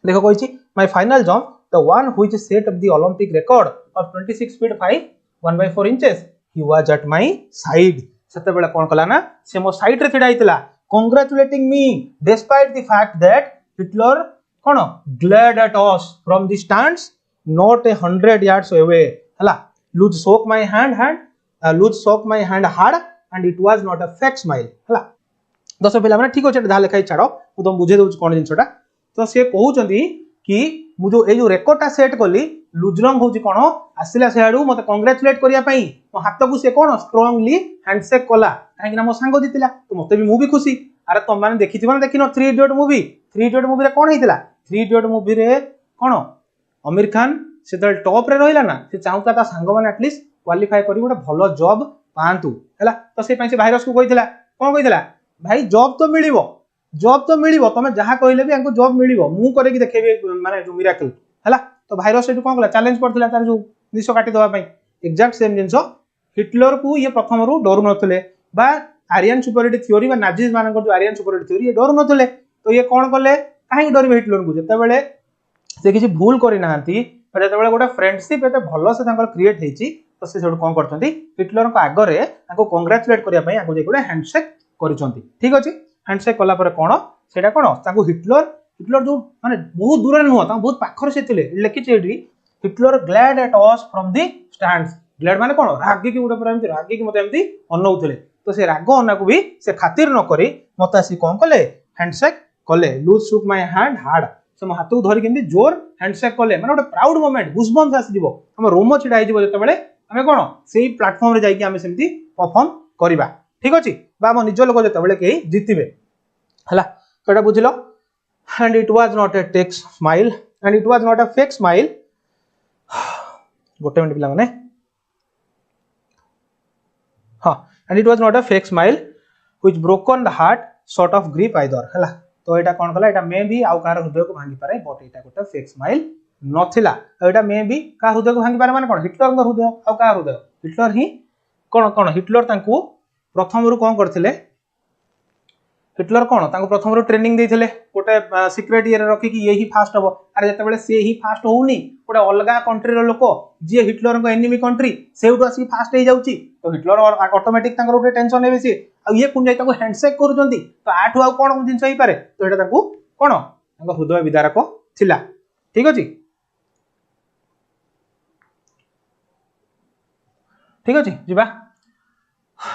देखो कहिछि my final jump the one which set up the Olympic record of 26 feet 5 1/4 inches he was at my side सेते बेला कोन कला ना से मो साइड रे छिडा हितला congratulating me despite the fact that Hitler cone glared at us from the stands not 100 yards away हला Luz shook my hand hard and it was not a fake smile हला दस पिला माने ठीक अछि धा लेखाई छाडो मु तुम बुझे दउछ कोन जिंसटा तो से कहउचंदी कि मु जो ए जो रेकॉर्डटा सेट कली लुजलंग होची कोन आसिला से आडू मते कांग्रेचुलेट करिया पई मो हाथ को से कोन स्ट्रांगली हैंडशेक कला काहे ना मो सांगो दितिला तो मते भी मु भी खुशी अरे तुम माने देखि माने देखिनो 3 इडियट मूवी रे कोन हितला 3 इडियट मूवी रे कोन आमिर खान से तल टॉप रे रहिला ना से चाहुता ता सांगो माने एटलीस्ट क्वालिफाई करी गोटे भलो जॉब पांतु हैला तो से पई से भाइरस को कहितला कोन कहितला भाई जॉब तो मिलिबो तमे जहा कहले भी हमको जॉब मिलिबो मु करे कि देखेबे माने जो मिराकल हैला तो भाइरस एटु कोन कला चैलेंज करथिला तार जो निश काटी दवा पई एग्जैक्ट सेम जिंसो हिटलर को ये प्रथम रु डरु नथले बा आर्यन सुपरियरिटी थ्योरी बा नाजीज मानन जो आर्यन सुपरियरिटी थ्योरी ये डरु नथले तो ये कोन कले काहे डरबे हिटलर को जते बेले से किछि भूल करि नाहंती जते बेले गोटे फ्रेंडशिप एते भलो से तांकर क्रिएट हेची तो से सेडु कोन करचंती हिटलर को आगरे ताको कांग्रेचुलेट करिया पई आगो जे गोटे हैंडशेक करिसंती ठीक अछि हैंडशेक कला पर कोन सेटा कोन ताको हिटलर जो माने बहुत दूर रे नुह ता बहुत पाखर से थिले लेखि चेडी Hitler glad at us from the stands glad माने कोन रागी की गोटे पर एमती रागी की मते एमती अनौथिले तो से राग अना को भी से खातिर न करी मते आसी कोन कले हैंडशेक कले Luz shook my hand hard से मो हाथ को धरि केंदी जोर हैंडशेक कले माने गोटे प्राउड मोमेंट गुसबम्स आसी दिबो हम रोमो छिडा आइ दिबो जते बेले हमें कोन सेही प्लेटफॉर्म रे जाई कि हमें सेमती परफॉर्म करबा ठीक अछि बा हम निज लोक जते बेले केही जितिबे हला तो एटा बुझिलो and it was not a fake smile and it was not a fake smile गोटे मिनिट पिला माने हां and it was not a fake smile which broken the heart sort of grief either हला तो एटा कोन कला एटा मे भी आउ कार हृदय को भांगी पारे बट एटा गोटे फेक स्माइल नथिला एटा मे भी का हृदय को भांगी पारे माने कोन हिटलर को हृदय आउ का हृदय हिटलर ही कोन हिटलर तांको प्रथम रु कोन करथिले हिटलर कोन तांको प्रथम रो ट्रेनिंग देथिले गोटे सीक्रेट ईयर रखी कि यही फास्ट हबो अरे जते बेले से ही फास्ट होउनी गोटे अलगा कंट्री रो लोक जे हिटलर को एनिमी कंट्री सेउटो आसी फास्ट हे जाउची तो हिटलर ऑटोमेटिक तांको गोटे टेंशन हेबे से आ ये कोन जाई तांको हैंडशेक करूचंती तो आठु आ कोन जिंस होई पारे तो एटा तांको कोन तांको हृदय विदारक थिला ठीक अछि जिबा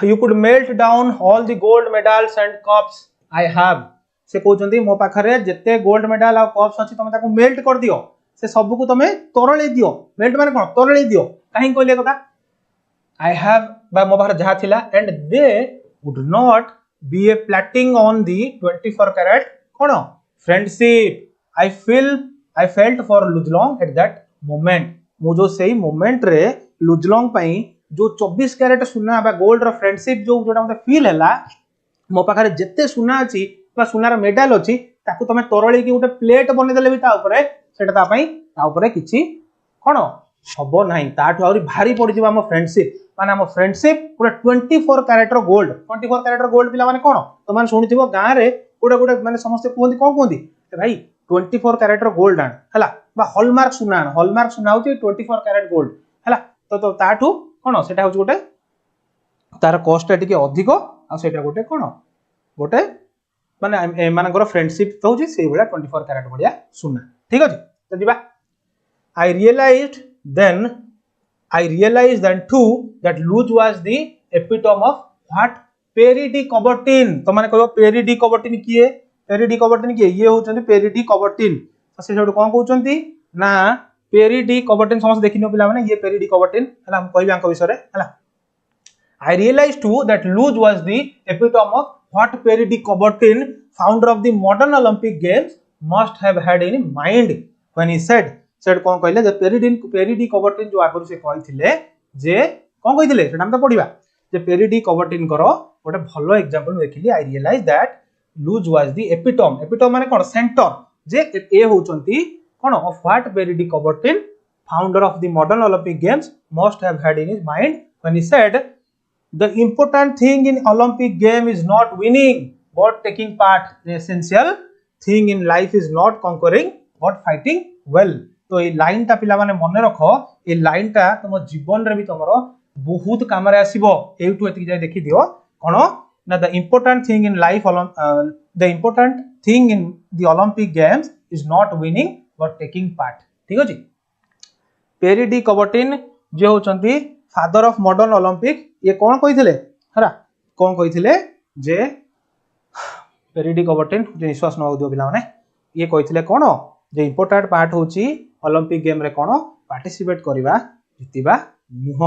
you could melt down all the gold medals and cups I have से कहउचंती मो पाखरे जत्ते गोल्ड मेडल आ कप्स अछि तमे ताको मेल्ट कर दियो से सब को तमे तरळे दियो मेल्ट माने कोन तरळे दियो काहे कहले कथा I have बा मो पाखरे जहा थिला and they would not be a plating on the 24 carat cone friendship I felt for Luz Long at that moment मो जो सेही मोमेंट रे लुज लॉन्ग पई जो 24 कैरेट सुना बा गोल्ड रो फ्रेंडशिप जो जोटा मते फील हैला मो पाखरे जत्ते सुना अछि बा सुनार मेडल अछि ताकू तमे तरळी की गोटे प्लेट बने देले भी ता ऊपर सेटा ता ऊपर किछि कोन हबो नाही ताठू आउरी भारी पड़ी जिबा हम फ्रेंडशिप माने हम फ्रेंडशिप पूरा 24 कैरेट रो गोल्ड पिला माने कोन तो माने सुनिथिबो गां रे गोटे माने समस्त कोंदी कोन कोंदी भाई 24 कैरेट रो गोल्ड आन हला बा हॉलमार्क सुना होची 24 कैरेट गोल्ड हला तो ताठू कोन सेटा होची गोटे तार कॉस्ट टिके अधिक आ सेटा गोटे कोन गोटे माने ए मानकर फ्रेंडशिप होची से बडा 24 कैरेट बडिया सुना ठीक अछि तो दिबा I realized then too that Luz was the epitome of what पेरिडिकॉबर्टिन तो माने कहबो पेरिडिकॉबर्टिन किए ये होचंती पेरिडिकॉबर्टिन तो से जोड कोन कहउचंती ना पेरिडिकॉबर्टिन समस्त देखिनो पिला माने ये पेरिडिकॉबर्टिन हला हम कहबी आंक विषय रे हला I realized too that Luz was the epitome of what Peridikobertin, founder of the modern Olympic Games, must have had in mind when he said कौन कहले जे पेरिडिकोबर्टिन जो आगु से कहिथिले जे कौन कहिथिले सेटा हम तो पढिबा जे पेरिडिकोबर्टिन करो गोटे भलो एग्जांपल देखिली I realized that Luz was the epitome माने कोन सेंटर जे ए होचंती कोन of what Peridikobertin, founder of the modern Olympic Games, must have had in his mind when he said the important thing in Olympic game is not winning but taking part. The essential thing in life is not conquering but fighting well. तो ये line टा पिला माने मने रखो ये line टा तुम जीवन रे भी तमरो बहुत काम रे आसीबो एठु एति जाय देखि दियो कोन ना the important thing in life the important thing in the Olympic games is not winning but taking part. ठीक अछि पेरिडिकोबर्टिन जे होचंती फादर ऑफ मॉडर्न ओलंपिक ये कौन कहिथिले हरा कौन कहिथिले जे पेरिडिकोबर्टिन जे निश्वास न दियो बिला माने ये कहिथिले कोन जे इंपोर्टेंट पार्ट होची ओलंपिक गेम रे कोन पार्टिसिपेट करबा जितिबा मुह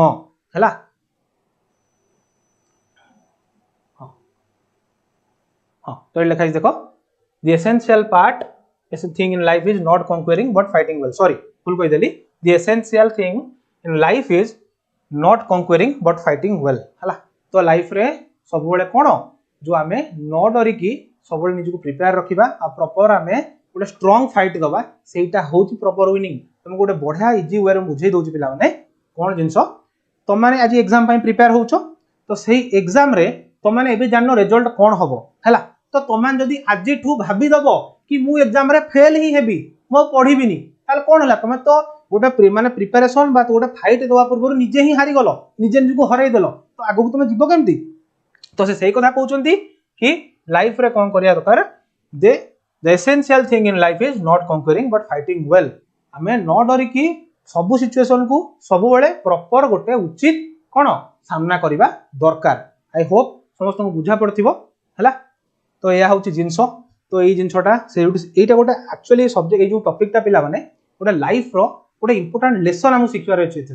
हला हां तो लिखा है देखो the essential part is thing in life is not conquering but fighting well sorry full कहि देली the essential thing in life is not conquering but fighting well हला तो लाइफ रे सब बेले कोन जो आमे न डरी की सब बेले निजको प्रिपेयर रखिबा आ प्रॉपर आमे गोटे स्ट्रांग फाइट दबा सेटा होची प्रॉपर विनिंग तुम गोटे बढ़िया इजी वे रे बुझे दोची पिला माने कोन जिंस तुम माने आज एग्जाम पई प्रिपेयर होचो तो सेही एग्जाम रे तुम माने एबे जाननो रिजल्ट कोन हबो हला तो तुम माने जदी आज ठू भाबी दबो कि मु एग्जाम रे फेल ही हेबी मो पढिबिनी ताल कोन हला तुम तो गोटे माने प्रिपरेशन बा गोटे फाइट देवा पूर्व निजे ही हारी गलो निजे निजको हराई देलो तो आगु तुम जीवो केमती तो से सही कथा कहउचंती कि लाइफ रे कोन करिया दरकार the essential thing in life is not conquering but fighting well हमें न डरी की सब सिचुएशन को सब बेले प्रॉपर गोटे उचित कोन सामना करिबा दरकार आई होप समस्त को बुझा पड़थिबो हला तो या होची जिंस तो एई जिंसटा से एटा गोटे एक्चुअली सब्जेक्ट ए जो टॉपिक ता पिला माने गोटे लाइफ रो गोटे इंपोर्टेंट लेसन हम शिखबार अछि एथि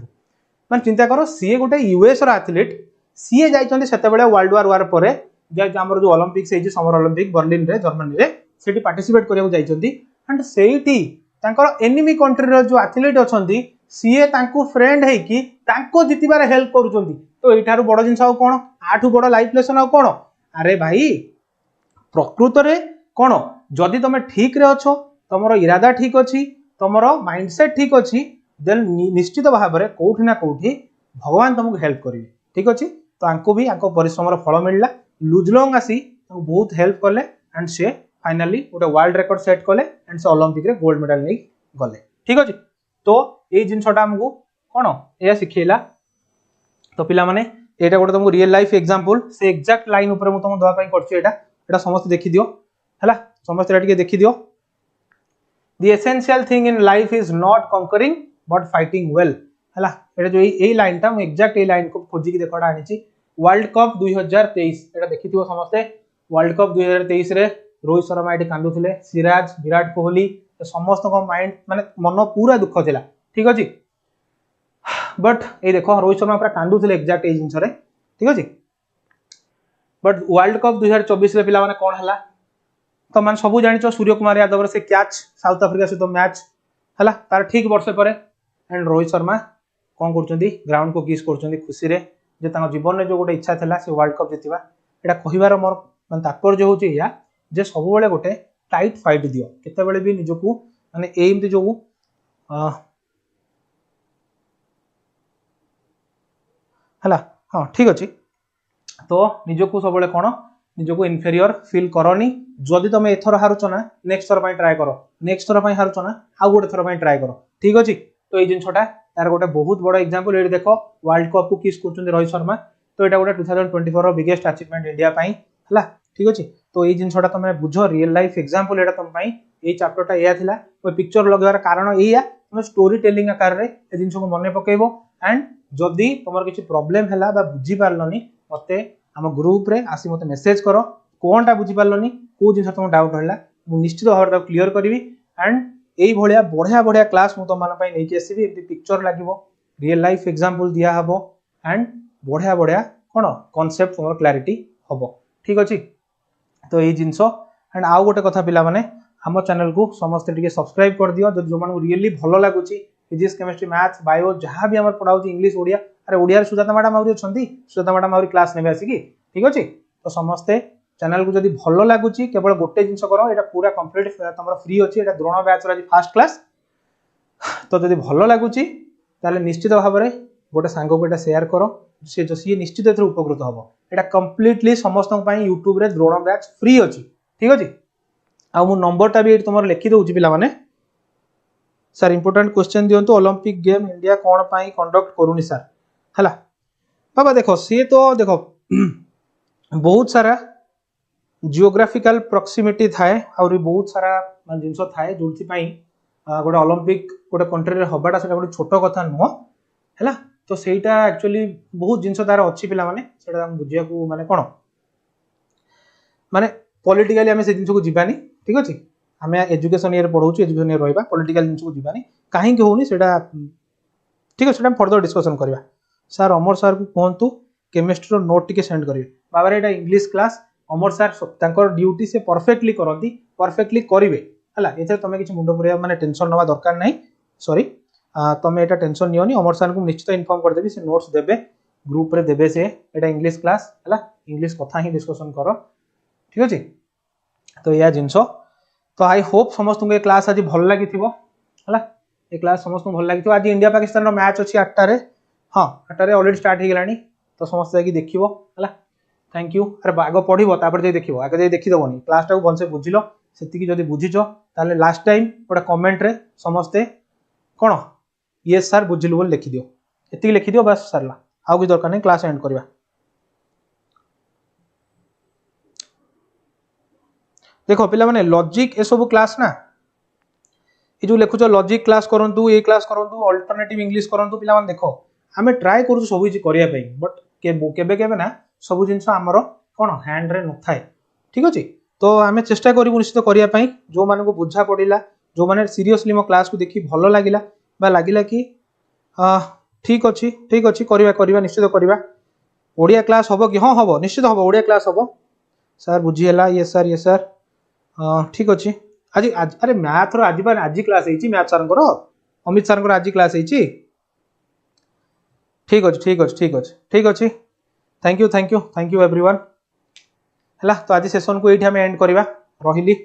मान चिंता करो सीए गोटे यूएस रो एथलीट सीए जाइछन्ते सेते बेले वर्ल्ड वार परे जे हमर जो ओलंपिक्स ए जे समर ओलंपिक बर्लिन रे जर्मनी रे सेठी पार्टिसिपेट करिया जाइछन्ती एंड सेठी तांकर एनिमी कंट्री रो जो एथलीट अछन्ती सीए तांको फ्रेंड है कि तांको जितिबार हेल्प करूछन्ती तो एठारो बड़ जिंस आ कोन आठु बड़ लाइफ लेसन आ कोन अरे भाई प्रकृत रे कोन जदी तमे ठीक रे अछो तमरो इरादा ठीक अछि तमरो माइंडसेट ठीक अछि देन निश्चित भाव में कोठी ना कोठी भगवान तुमको हेल्प करेंगे ठीक अछि तो आंको भी आंको परिश्रम फल मिलला लुज लॉन्ग आसी बहुत हेल्प कले एंड से फाइनली गोटे वर्ल्ड रिकॉर्ड सेट कले एंड से ओलंपिक रे गोल्ड मेडल नहीं गले ठीक अछि तो ए जिनसटा हमको कोन या सिखेला तो पिला माने एटा गोटे तुमको रियल लाइफ एग्जांपल से एग्जैक्ट लाइन ऊपर मु तुम दवा पई करछि एटा समस्त देखि दियो हला समस्त एटा देखि दियो The essential thing in life is not conquering but fighting well हला एटा जो एई लाइन ता हम एग्जैक्ट एई लाइन को खोजी की देखोडा आनिची वर्ल्ड कप 2023 एटा देखिथिबो समस्ते वर्ल्ड कप 2023 रे रोहित शर्मा एटी कांदुथिले सिराज विराट कोहली समस्त को माइंड माने मन पूरा दुख थिला ठीक अछि बट ए देखो रोहित शर्मा पूरा कांदुथिले एग्जैक्ट एई जिंस रे ठीक अछि बट वर्ल्ड कप 2024 रे पिला माने कोन हला तो मान सब जानिचो सूर्य कुमार यादव से कैच साउथ अफ्रीका से तो मैच हला तार ठीक वर्ष पर एंड रोहित शर्मा कोन करचंदी ग्राउंड को किस करचंदी खुशी रे जे तांग जीवन में जो गोटे इच्छा थिला से वर्ल्ड कप जितिबा एटा कहिबार मोर मान तात्पर्य होची या जे सब बेले गोटे टाइट फाइट दियो केते बेले भी निजको माने एमती जो हला हां ठीक अछि तो निजको सब बेले कोन निजको इन्फेरियर फील करनी जदि तुम एथर हारुच ना नेक्स्ट थर ट्राए करो नेक्स्ट थर हारुच ना आ गोटे थर ट्राए करो ठीक अछि तो ये जिनसटा तार गोटे बहुत बड़ एग्जांपल ए देखो वर्ल्ड कप को किस करछन रोहित शर्मा तो एटा गोटे 2024 रो बिगेस्ट अचीवमेंट इंडिया पई हला ठीक अछि तो ये जिनसटा तुम बुझो रियल लाइफ एग्जांपल एटा तुम पई ए चैप्टरटा या थिला ओ पिक्चर लगवार कारण एया तुम स्टोरी टेलिंग आकार रे ए जिनस को मने पकेइबो एंड जदि तुमर किछि प्रॉब्लम हैला बा बुझी पारलनी मते आम ग्रुप रे आसी मते मेसेज करो कोनटा बुझी पारलनी को जिंस तुम डाउट रहला मु निश्चित भाव ता क्लियर करबी एंड एई भलिया बढ़िया बढ़िया क्लास मु तुम मान पई नै के आसीबी एमती पिक्चर लागिवो रियल लाइफ एग्जांपल दिया हबो एंड बढ़िया बढ़िया कोन कांसेप्ट तुमर क्लैरिटी हबो ठीक अछि तो एई जिंस एंड आउ गोटे कथा पिला माने हम चैनल को समस्त टिके सब्सक्राइब कर दियो जो जो मानु रियली भलो लागुची फिजिक्स केमिस्ट्री मैथ्स बायो जहां भी हमर पढाउची इंग्लिश ओडिया अरे ओडिया रे सुजाता मैडम आउरी अछंती सुजाता मैडम आउरी क्लास नेबे आसी की ठीक अछि तो समस्ते चैनल को जदी भलो लागुची केवल गोटे जिंस करो एटा पूरा कंप्लीट तमरा फ्री अछि एटा द्रोण बैच रा फर्स्ट क्लास तो जदी भलो लागुची ताले निश्चित भाव रे गोटे सांग को एटा शेयर करो से जो सी निश्चित एथरे उपकृत हबो एटा कंप्लीटली समस्त पई YouTube रे द्रोण बैच फ्री अछि ठीक अछि आ मु नंबर टा भी तुमर लिखि दउची पिला माने सर इंपोर्टेंट क्वेश्चन दियंतु ओलंपिक गेम इंडिया कोन पई कंडक्ट करूनी सर हला बाबा देखो सी तो देखो बहुत सारा जियोग्राफिकल प्रॉक्सिमिटी थाए और बहुत सारा जिंस थाए जोथि पई गोटे ओलंपिक गोटे कंट्री रे हबाटा सेटा गोटे छोटो कथा नुह हैला तो सेटा एक्चुअली बहुत जिंस तार अछि पिला माने सेटा हम बुझिया को माने कोन माने पॉलिटिकली हमें से जिंस को जीवानी ठीक अछि हमें एजुकेशन ईयर पढौछु एजुकेशन ईयर रहबा पॉलिटिकल जिंस को जीवानी काहे के होनी सेटा ठीक अछि सेटा हम फर्दर डिस्कशन करबा सर अमर सर को कहंतु केमिस्ट्री रो नोट टिके सेंड करिवे बाबा रे एटा इंग्लिश क्लास अमर सर तांकर ड्यूटी से परफेक्टली करंती परफेक्टली करिवे हला एथे तमे किछ मुंडो पुरिया माने टेंशन नवा दरकार नै सॉरी तमे एटा टेंशन नियोनी अमर सर को निश्चित इन्फॉर्म कर देबी से नोट्स देबे ग्रुप रे देबे से एटा इंग्लिश क्लास हला इंग्लिश कथा ही डिस्कशन करो ठीक अछि तो या जिंसो तो आई होप समस्त को क्लास आज भल लागि थिबो हला ए क्लास समस्त को भल लागि थिबो आज इंडिया पाकिस्तान रो मैच अछि 8टा रे हां 8टा रे ऑलरेडी स्टार्ट हे गेलानी तो समस्त जाकी देखिबो हला थैंक यू अरे आगो पढिबो तापर जे देखिबो आगे जे देखि दबोनी क्लास टा को भल से बुझिलो सेति की जदी बुझिचो ताले लास्ट टाइम ओटा कमेंट रे समस्त कोन यस सर बुझिलु बोल लिखि दियो एति लिखि दियो बस सरला आउ की दरकार नै क्लास एंड करबा देखो पिला माने लॉजिक ए सब क्लास ना ए जो लिखुछ लॉजिक क्लास करंतु ए क्लास करंतु अल्टरनेटिव इंग्लिश करंतु पिला माने देखो हमें ट्राई करू सब किछि करिया पई बट केबे केबे ना सब जिंस हमरो कोन हैंड रे न थाए ठीक अछि तो हमें चेष्टा करिबु निश्चित करिया पई जो माने को बुझा पडिला जो माने सीरियसली मो क्लास को देखि भलो लागिला बा लागिला कि ठीक अछि करिबा निश्चित करिबा ओडिया क्लास होबो कि हां होबो निश्चित होबो ओडिया क्लास होबो सर बुझी हला ये सर ठीक अछि आज अरे मैथ रो आज क्लास हेची मैथ सर को अमित सर को आज क्लास हेची ठीक अछि थैंक यू एवरीवन हला तो आज सेशन को एठी हम एंड करबा रहिली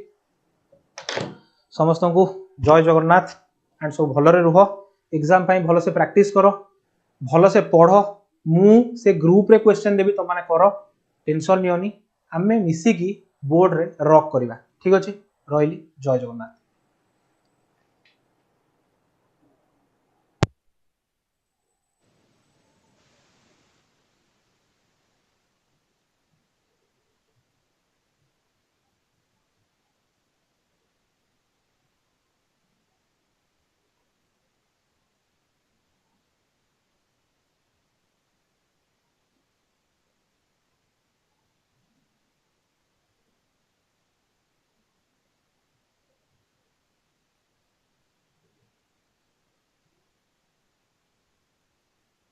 समस्त को जय जगन्नाथ एंड सब भलो रे रुह एग्जाम पई भलो से प्रैक्टिस करो भलो से पढ़ो मु से ग्रुप रे क्वेश्चन देबी तो माने करो टेंशन नियोनी हमें मिसी की बोर्ड रे रॉक करबा ठीक अछि रहिली जय जगन्नाथ।